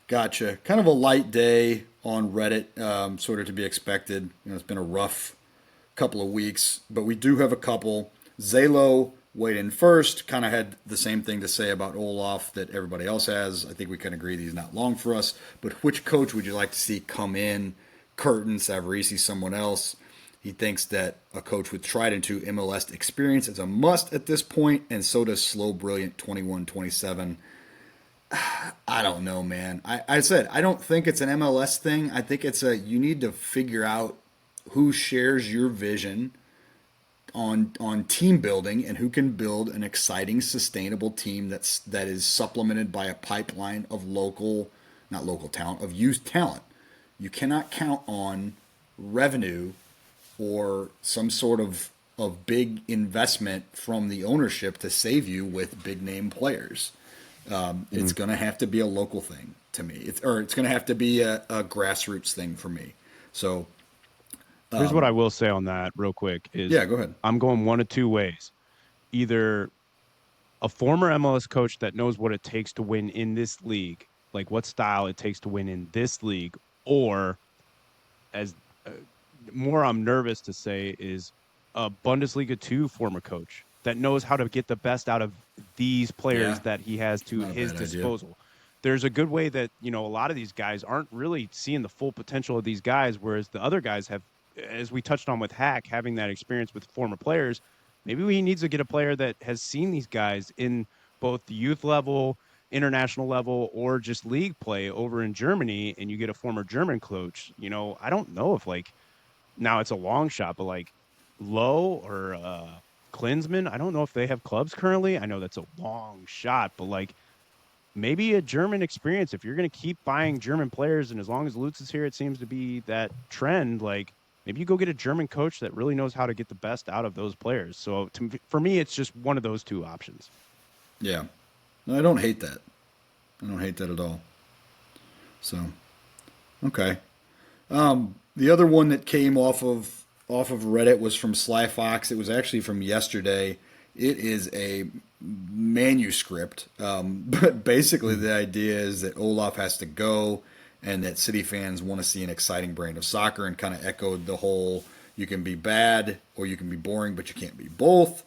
Gotcha. Kind of a light day on Reddit, sort of to be expected. It's been a rough couple of weeks, but we do have a couple. Zalo weighed in first, kind of had the same thing to say about Olaf that everybody else has. I think we can agree that he's not long for us. But which coach would you like to see come in? Curtin, Savarese, someone else. He thinks that a coach with tried and true MLS experience is a must at this point, and so does Slow Brilliant 21-27. I don't know, man. I said I don't think it's an MLS thing. I think it's you need to figure out who shares your vision on team building and who can build an exciting, sustainable team that is supplemented by a pipeline of not local talent, of youth talent. You cannot count on revenue or some sort of of big investment from the ownership to save you with big name players. It's Mhm. going to have to be a local thing to me. It's going to have to be a grassroots thing for me. So, Here's what I will say on that real quick is yeah, go ahead. I'm going one of two ways. Either a former MLS coach that knows what it takes to win in this league, like what style it takes to win in this league, or as uh, more I'm nervous to say is a Bundesliga 2 former coach that knows how to get the best out of these players Yeah, that he has it's to not a his bad idea. disposal. There's a good way that, a lot of these guys aren't really seeing the full potential of these guys, whereas the other guys have, as we touched on with Hack, having that experience with former players. Maybe he needs to get a player that has seen these guys in both the youth level, international level, or just league play over in Germany, and you get a former German coach. I don't know if like now it's a long shot, but like Low or Klinsmann, I don't know if they have clubs currently. I know that's a long shot, but like maybe a German experience. If you're going to keep buying German players, and as long as Lutz is here, it seems to be that trend. Like maybe you go get a German coach that really knows how to get the best out of those players. So for me, it's just one of those two options. Yeah, no, I don't hate that. I don't hate that at all. So, okay. The other one that came off of Reddit was from Sly Fox. It was actually from yesterday. It is a manuscript, but basically Mm. the idea is that Olaf has to go, and that City fans want to see an exciting brand of soccer, and kind of echoed the whole you can be bad or you can be boring, but you can't be both.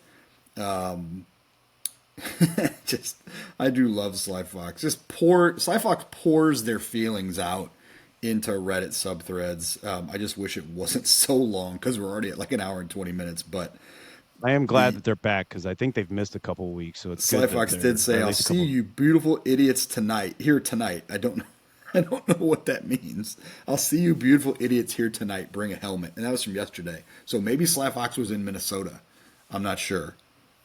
Just I do love Sly Fox. Sly Fox pours their feelings out into Reddit subthreads. I just wish it wasn't so long because we're already at like an hour and 20 minutes. But I am glad the that they're back because I think they've missed a couple of weeks. So it's Sly good that Fox did they're, or say, at "I'll least a see couple. you, beautiful idiots, tonight. Here tonight." I don't know. I don't know what that means. I'll see you, beautiful idiots, here tonight. Bring a helmet, and that was from yesterday. So maybe Sly Fox was in Minnesota. I'm not sure,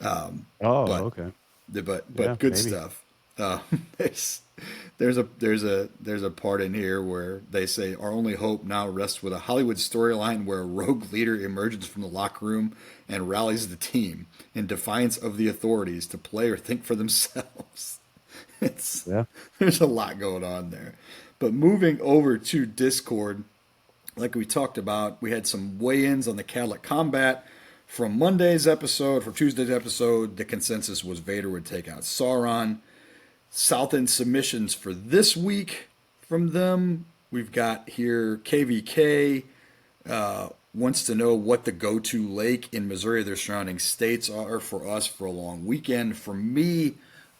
Oh, but okay. Yeah, but good maybe. stuff. Uh, there's there's a part in here where they say our only hope now rests with a Hollywood storyline where a rogue leader emerges from the locker room and rallies the team in defiance of the authorities to play or think for themselves. It's Yeah. there's a lot going on there. But moving over to Discord, like we talked about, we had some weigh-ins on the Cadillac Combat. From Monday's episode, from Tuesday's episode, the consensus was Vader would take out Sauron. South End submissions for this week from them. We've got here KVK wants to know what the go-to lake in Missouri or their surrounding states are for us for a long weekend. For me,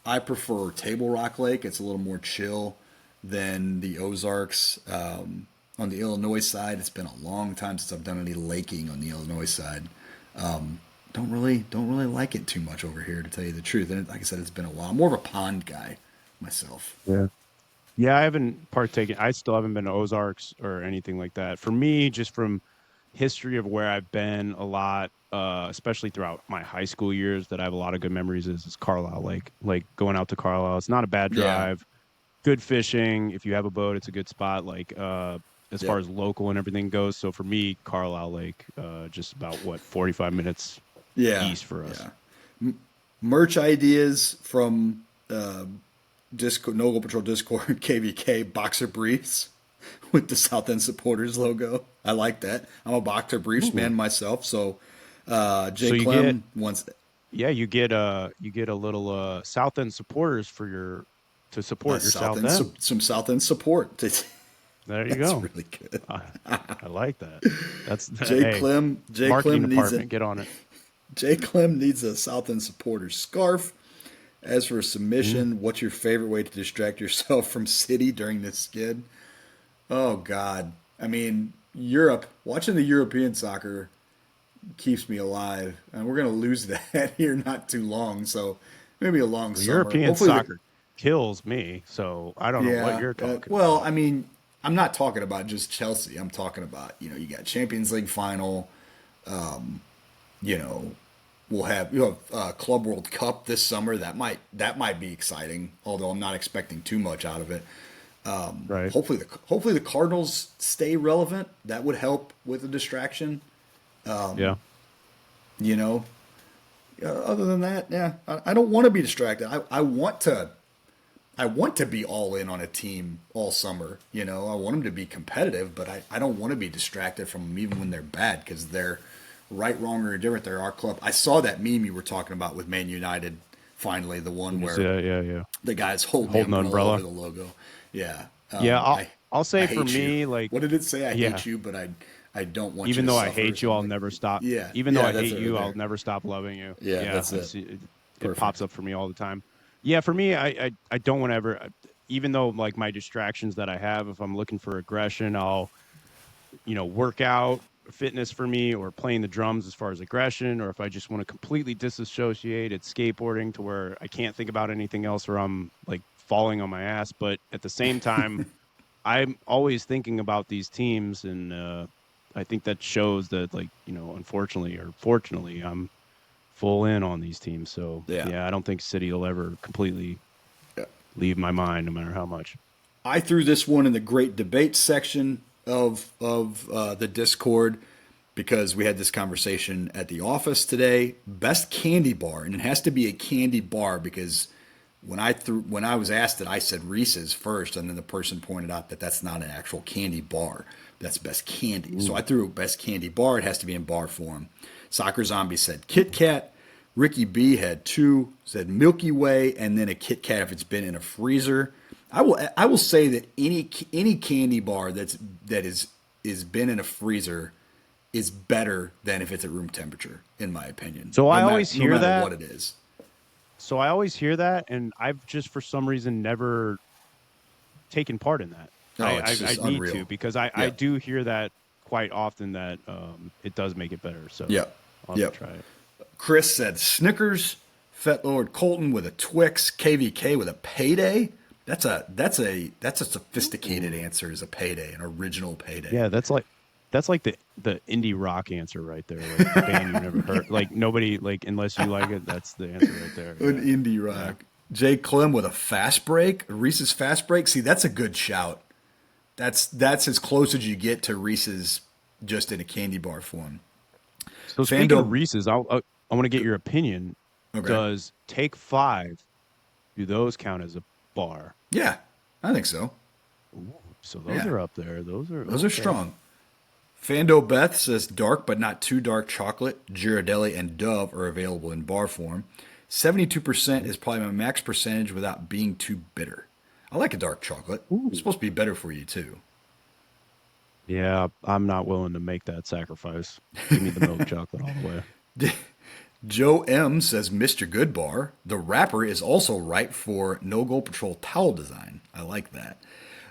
I prefer Table Rock Lake. It's a little more chill than the Ozarks. On the Illinois side, it's been a long time since I've done any laking on the Illinois side. Don't really like it too much over here, to tell you the truth. And like I said, it's been a while. I'm more of a pond guy myself. Yeah. Yeah, I haven't partaken. I still haven't been to Ozarks or anything like that. For me, just from history of where I've been a lot, especially throughout my high school years, that I have a lot of good memories is Carlisle Lake. Like going out to Carlisle, it's not a bad Yeah. drive. Good fishing. If you have a boat, it's a good spot. Like as far Yep. as local and everything goes. So for me, Carlisle Lake, just about what 45 minutes Yeah. east for us. Yeah. Merch ideas from Discord, Noble Patrol Discord, KVK boxer briefs with the South End supporters logo. I like that. I'm a boxer briefs Ooh. man myself. So Jay So you get Clem wants yeah, you get a little South End supporters for your to support your South South End End. some South End support. There you That's go. really good. I, I like that. That's Jay hey, Clem Jay marketing Clem needs a department, get on it. Jay Clem needs a South End supporter scarf. As for Mhm. submission, what's your favorite way to distract yourself from City during this skid? Oh God. I mean, Europe, watching the European soccer keeps me alive. And we're going to lose that here not too long. So maybe a long Well, summer. European Hopefully the soccer kills me, so I don't know what yeah. you're talking Well, about. I mean, I'm not talking about just Chelsea. I'm talking about, you got Champions League final, you know, you have Club World Cup this summer. That might be exciting, although I'm not expecting too much out of it. Right. Hopefully the Cardinals stay relevant. That would help with the distraction. Yeah. You know, other than that, yeah, I don't want to be distracted. I want to be all in on a team all summer. You know, I want them to be competitive, but I don't want to be distracted from them even when they're bad because they're right, wrong, or indifferent. They're our club. I saw that meme you were talking about with Man United. Finally, the one Did you see where that? Yeah, yeah. the guy's holding the Holding the umbrella over umbrella. the logo. Yeah, Yeah, I'll I say for hate you. me, like, What did it say? I yeah. hate you, but I don't want you Even to though I suffer or hate you, something I'll like. never stop. Yeah, Even though yeah, I that's hate it right you, I'll there. never stop loving you. Yeah, Yeah, that's I it. see it pops Perfect. up for me all the time. Yeah, for me, I don't want to ever, even though like my distractions that I have, if I'm looking for aggression, I'll, work out, fitness for me, or playing the drums as far as aggression, or if I just want to completely disassociate, it's skateboarding to where I can't think about anything else or I'm like falling on my ass. But at the same time, I'm always thinking about these teams, and I think that shows that, like, unfortunately or fortunately, I'm full in on these teams. So Yeah. yeah, I don't think City will ever completely leave my mind, no matter how much. I threw this one in the great debate section of the Discord because we had this conversation at the office today. Best candy bar, and it has to be a candy bar because when I was asked it, I said Reese's first, and then the person pointed out that that's not an actual candy bar. That's best candy. So Ooh. I threw best candy bar. It has to be in bar form. Soccer Zombie said Kit Kat. Ricky B had two, said Milky Way, and then a Kit Kat if it's been in a freezer. I will say that any candy bar that is been in a freezer is better than if it's at room temperature, in my opinion. So No I matter always no hear matter that. what it is. So I always hear that, and I've just for some reason never taken part in that. Oh, it's I just need to, unreal. because I Yep. do hear that quite often, that it does make it better. So Yep. I'll have to Yep. try it. Chris said Snickers, Fat Lord Colton with a Twix, KVK with a payday. That's a sophisticated Ooh. answer as a payday, an original payday. Yeah, that's like the indie rock answer right there. Like a band you've never heard. Like nobody, like, unless you like it, that's the answer right there. An Yeah. indie Yeah. rock. Jay Clem with a fast break, a Reese's fast break. See, that's a good shout. That's as close as you get to Reese's just in a candy bar form. So speaking of Fando, Reese's, I want to get your opinion. okay, Does Take Five, do those count as a bar? yeah, I think so. Ooh, so those Yeah, are up there. Those are those are okay. strong. Fando Beth says dark but not too dark chocolate, Ghirardelli and Dove are available in bar form. 72% is probably my max percentage without being too bitter. I like a dark chocolate. It's Ooh. supposed to be better for you too. Yeah, I'm not willing to make that sacrifice. Give me the milk chocolate all the way. Joe M says Mr. Goodbar. The wrapper is also right for No Goal Patrol towel design. I like that.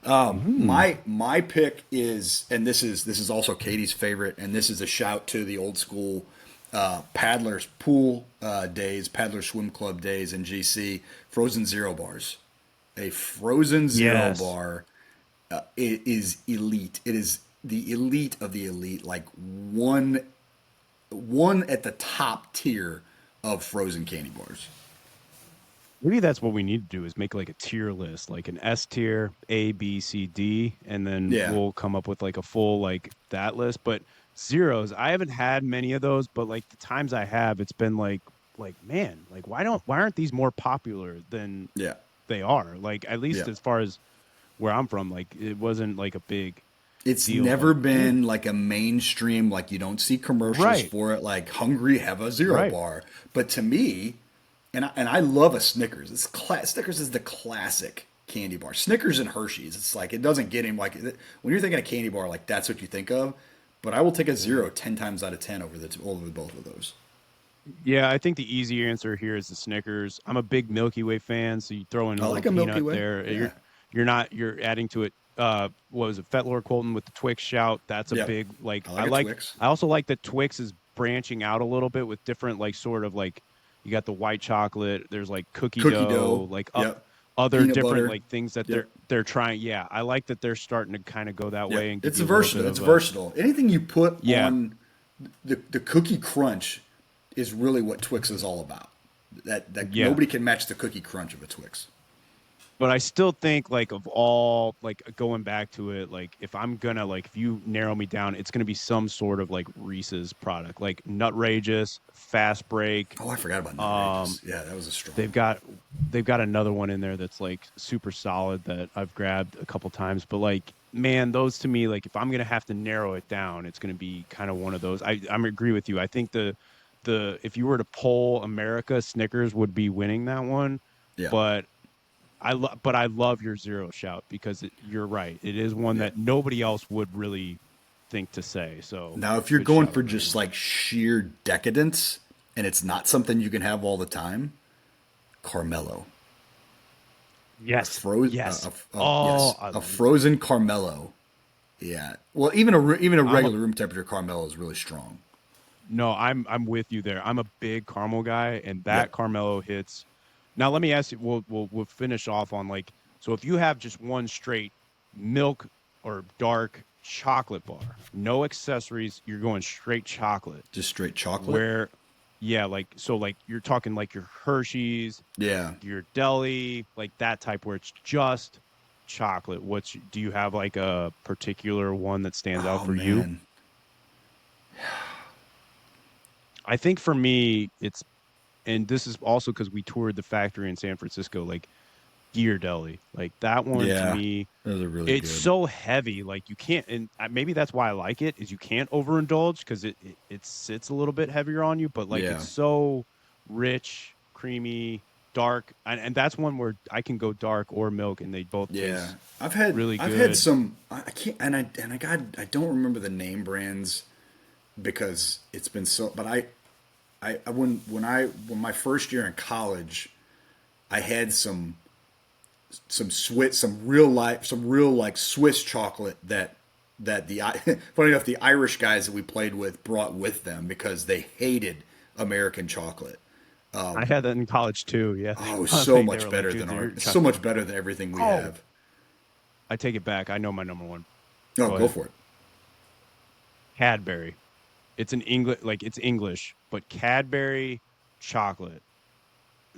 Mm. My pick is, and this is also Katie's favorite, and this is a shout to the old school paddlers pool days, paddler swim club days in GC. Frozen Zero bars, a Frozen Zero Yes. bar it is elite. It is the elite of the elite, like one at the top tier of frozen candy bars. Maybe that's what we need to do, is make like a tier list, like an S tier, A, B, C, D, and then Yeah, we'll come up with like a full like that list. But zeros, I haven't had many of those, but like the times I have, it's been like man, like why aren't these more popular than yeah, they are? Like, at yeah. least as far as where I'm from, like it wasn't like a big It's deal. never But man, been like a mainstream, like you don't see commercials right, for it, like Hungry have a zero right. bar. But to me, and I love a Snickers. Snickers is the classic candy bar. Snickers and Hershey's. It's like it doesn't get him like when you're thinking of candy bar, like that's what you think of. But I will take a zero 10 times out of 10 over both of those. Yeah, I think the easy answer here is the Snickers. I'm a big Milky Way fan, so you throw in a I little like a Milky peanut Way. there. Yeah. You're adding to it. What was it? Fetlor Colton with the Twix shout. That's a Yep. big, like, I like a Twix. I also like that Twix is branching out a little bit with different, like, sort of like, you got the white chocolate. There's like cookie Cookie dough. dough, like Yep. other Peanut different butter. like things that Yep. they're trying. Yeah, I like that they're starting to kind of go that Yep. way and give It's you a little bit versatile. It's of a, versatile. Anything you put yeah. on the cookie crunch is really what Twix is all about. That Yeah. nobody can match the cookie crunch of a Twix. But I still think like of all like going back to it, like if I'm gonna like if you narrow me down, it's gonna be some sort of like Reese's product, like Nutrageous, Fast Break. Oh, I forgot about Um, Nutrageous. Yeah, that was a strong they've one. got they've got another one in there that's like super solid that I've grabbed a couple times. But like, man, those to me, like if I'm gonna have to narrow it down, it's gonna be kind of one of those. I'm agree with you. I think the if you were to poll America, Snickers would be winning that one. Yeah, But I love your zero shout because you're right. It is one yeah. that nobody else would really think to say. So Now, if you're good going shout for on that just one. like sheer decadence, and it's not something you can have all the time, Carmelo. Yes. Yes. Oh, Yes, a frozen Carmelo. Yeah. Well, even a I'm a regular room temperature Carmelo is really strong. no. I'm with you there. I'm a big caramel guy, and Yep. that Carmelo hits. Now let me ask you. We'll finish off on like so. If you have just one straight milk or dark chocolate bar, no accessories, you're going straight chocolate. Just straight chocolate. Where, yeah, like so, like you're talking like your Hershey's, Yeah. your deli, like that type where it's just chocolate. Do you have like a particular one that stands out Oh for you? man. I think for me, and this is also because we toured the factory in San Francisco, like Gear Deli, like that one to Yeah. me, Those are really it's good. so heavy, like you can't, and maybe that's why I like it, is you can't overindulge because it sits a little bit heavier on you, but like Yeah. it's so rich, creamy, dark, and that's one where I can go dark or milk, and they both Yeah. taste really I've had good. some. I can't I don't remember the name brands because it's been so. But I when my first year in college, I had some real like Swiss chocolate that the funny enough the Irish guys that we played with brought with them because they hated American chocolate. I had that in college too. Yeah, Oh, they were like, dude, you're trying. so much better than everything we Oh, have. I take it back. I know my number one. No, Go go ahead. for it. Cadbury. It's an English, like it's English, but Cadbury chocolate.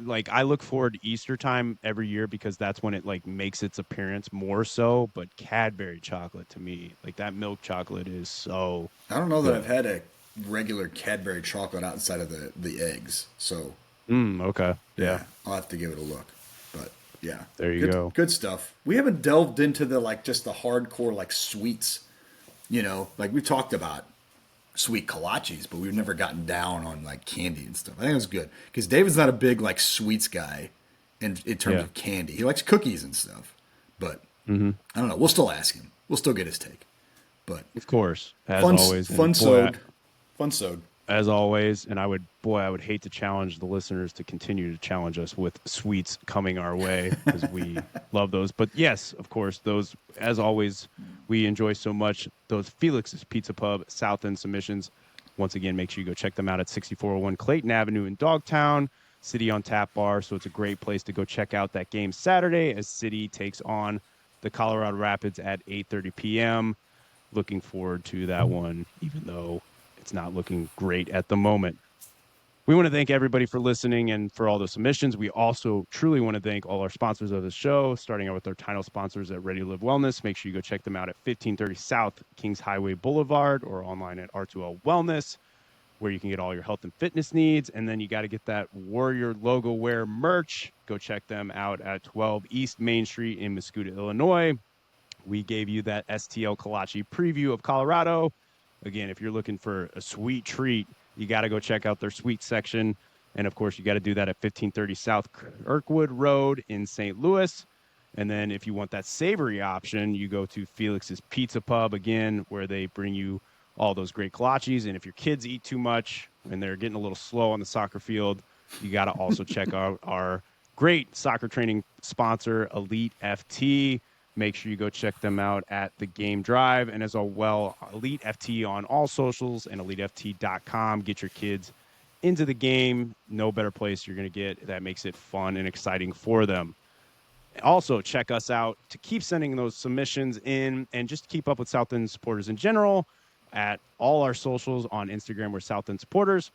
Like I look forward to Easter time every year because that's when it like makes its appearance more so. But Cadbury chocolate to me, like that milk chocolate is so I don't know that I've good. had a regular Cadbury chocolate outside of the eggs. So Okay. Yeah. yeah, I'll have to give it a look. But yeah, There you go. good stuff. We haven't delved into the like just the hardcore like sweets. Like we talked about sweet kolaches, but we've never gotten down on like candy and stuff. I think it was good because David's not a big like sweets guy in terms Yeah. of candy. He likes cookies and stuff, but hmm I don't know. We'll still ask him. We'll still get his take. But Of course, as always. fun And boy, sewed, fun sewed. as always, and I would hate to challenge the listeners to continue to challenge us with sweets coming our way because we love those. But yes, of course, those, as always, we enjoy so much. Those Felix's Pizza Pub, South End Submissions. Once again, make sure you go check them out at 6401 Clayton Avenue in Dogtown, City on Tap Bar. So it's a great place to go check out that game Saturday as City takes on the Colorado Rapids at 8:30 p.m. Looking forward to that one, even though it's not looking great at the moment. We want to thank everybody for listening and for all the submissions. We also truly want to thank all our sponsors of the show, starting out with our title sponsors at Ready to Live Wellness. Make sure you go check them out at 1530 South Kings Highway Boulevard or online at R2L Wellness, where you can get all your health and fitness needs. And then you got to get that Warrior logo wear merch. Go check them out at 12 East Main Street in Muscuda, Illinois. We gave you that STL Kalachi preview of Colorado. Again, if you're looking for a sweet treat, you got to go check out their sweet section. And of course, you got to do that at 1530 South Kirkwood Road in St. Louis. And then if you want that savory option, you go to Felix's Pizza Pub again, where they bring you all those great kolaches. And if your kids eat too much and they're getting a little slow on the soccer field, you got to also check out our great soccer training sponsor, Elite FT. Make sure you go check them out at the Game Drive and as well, Elite FT on all socials and eliteft.com. Get your kids into the game. No better place you're going to get that makes it fun and exciting for them. Also, check us out to keep sending those submissions in and just keep up with South End supporters in general at all our socials on Instagram. We're South End supporters.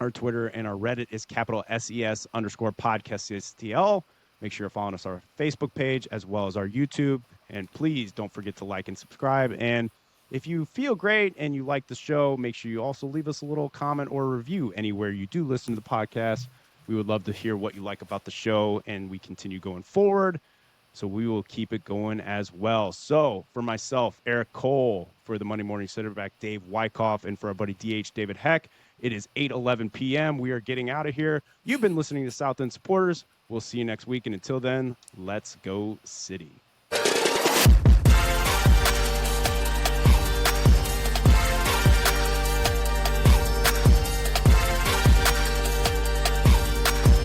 Our Twitter and our Reddit is capital SES _podcast STL. Make sure you're following us on our Facebook page as well as our YouTube. And please don't forget to like and subscribe. And if you feel great and you like the show, make sure you also leave us a little comment or review anywhere you do listen to the podcast. We would love to hear what you like about the show, and we continue going forward. So we will keep it going as well. So for myself, Eric Cole, for the Monday Morning Cinderback, Dave Wyckoff, and for our buddy DH David Heck, it is 8:11 p.m. We are getting out of here. You've been listening to South End Supporters. We'll see you next week. And until then, let's go City.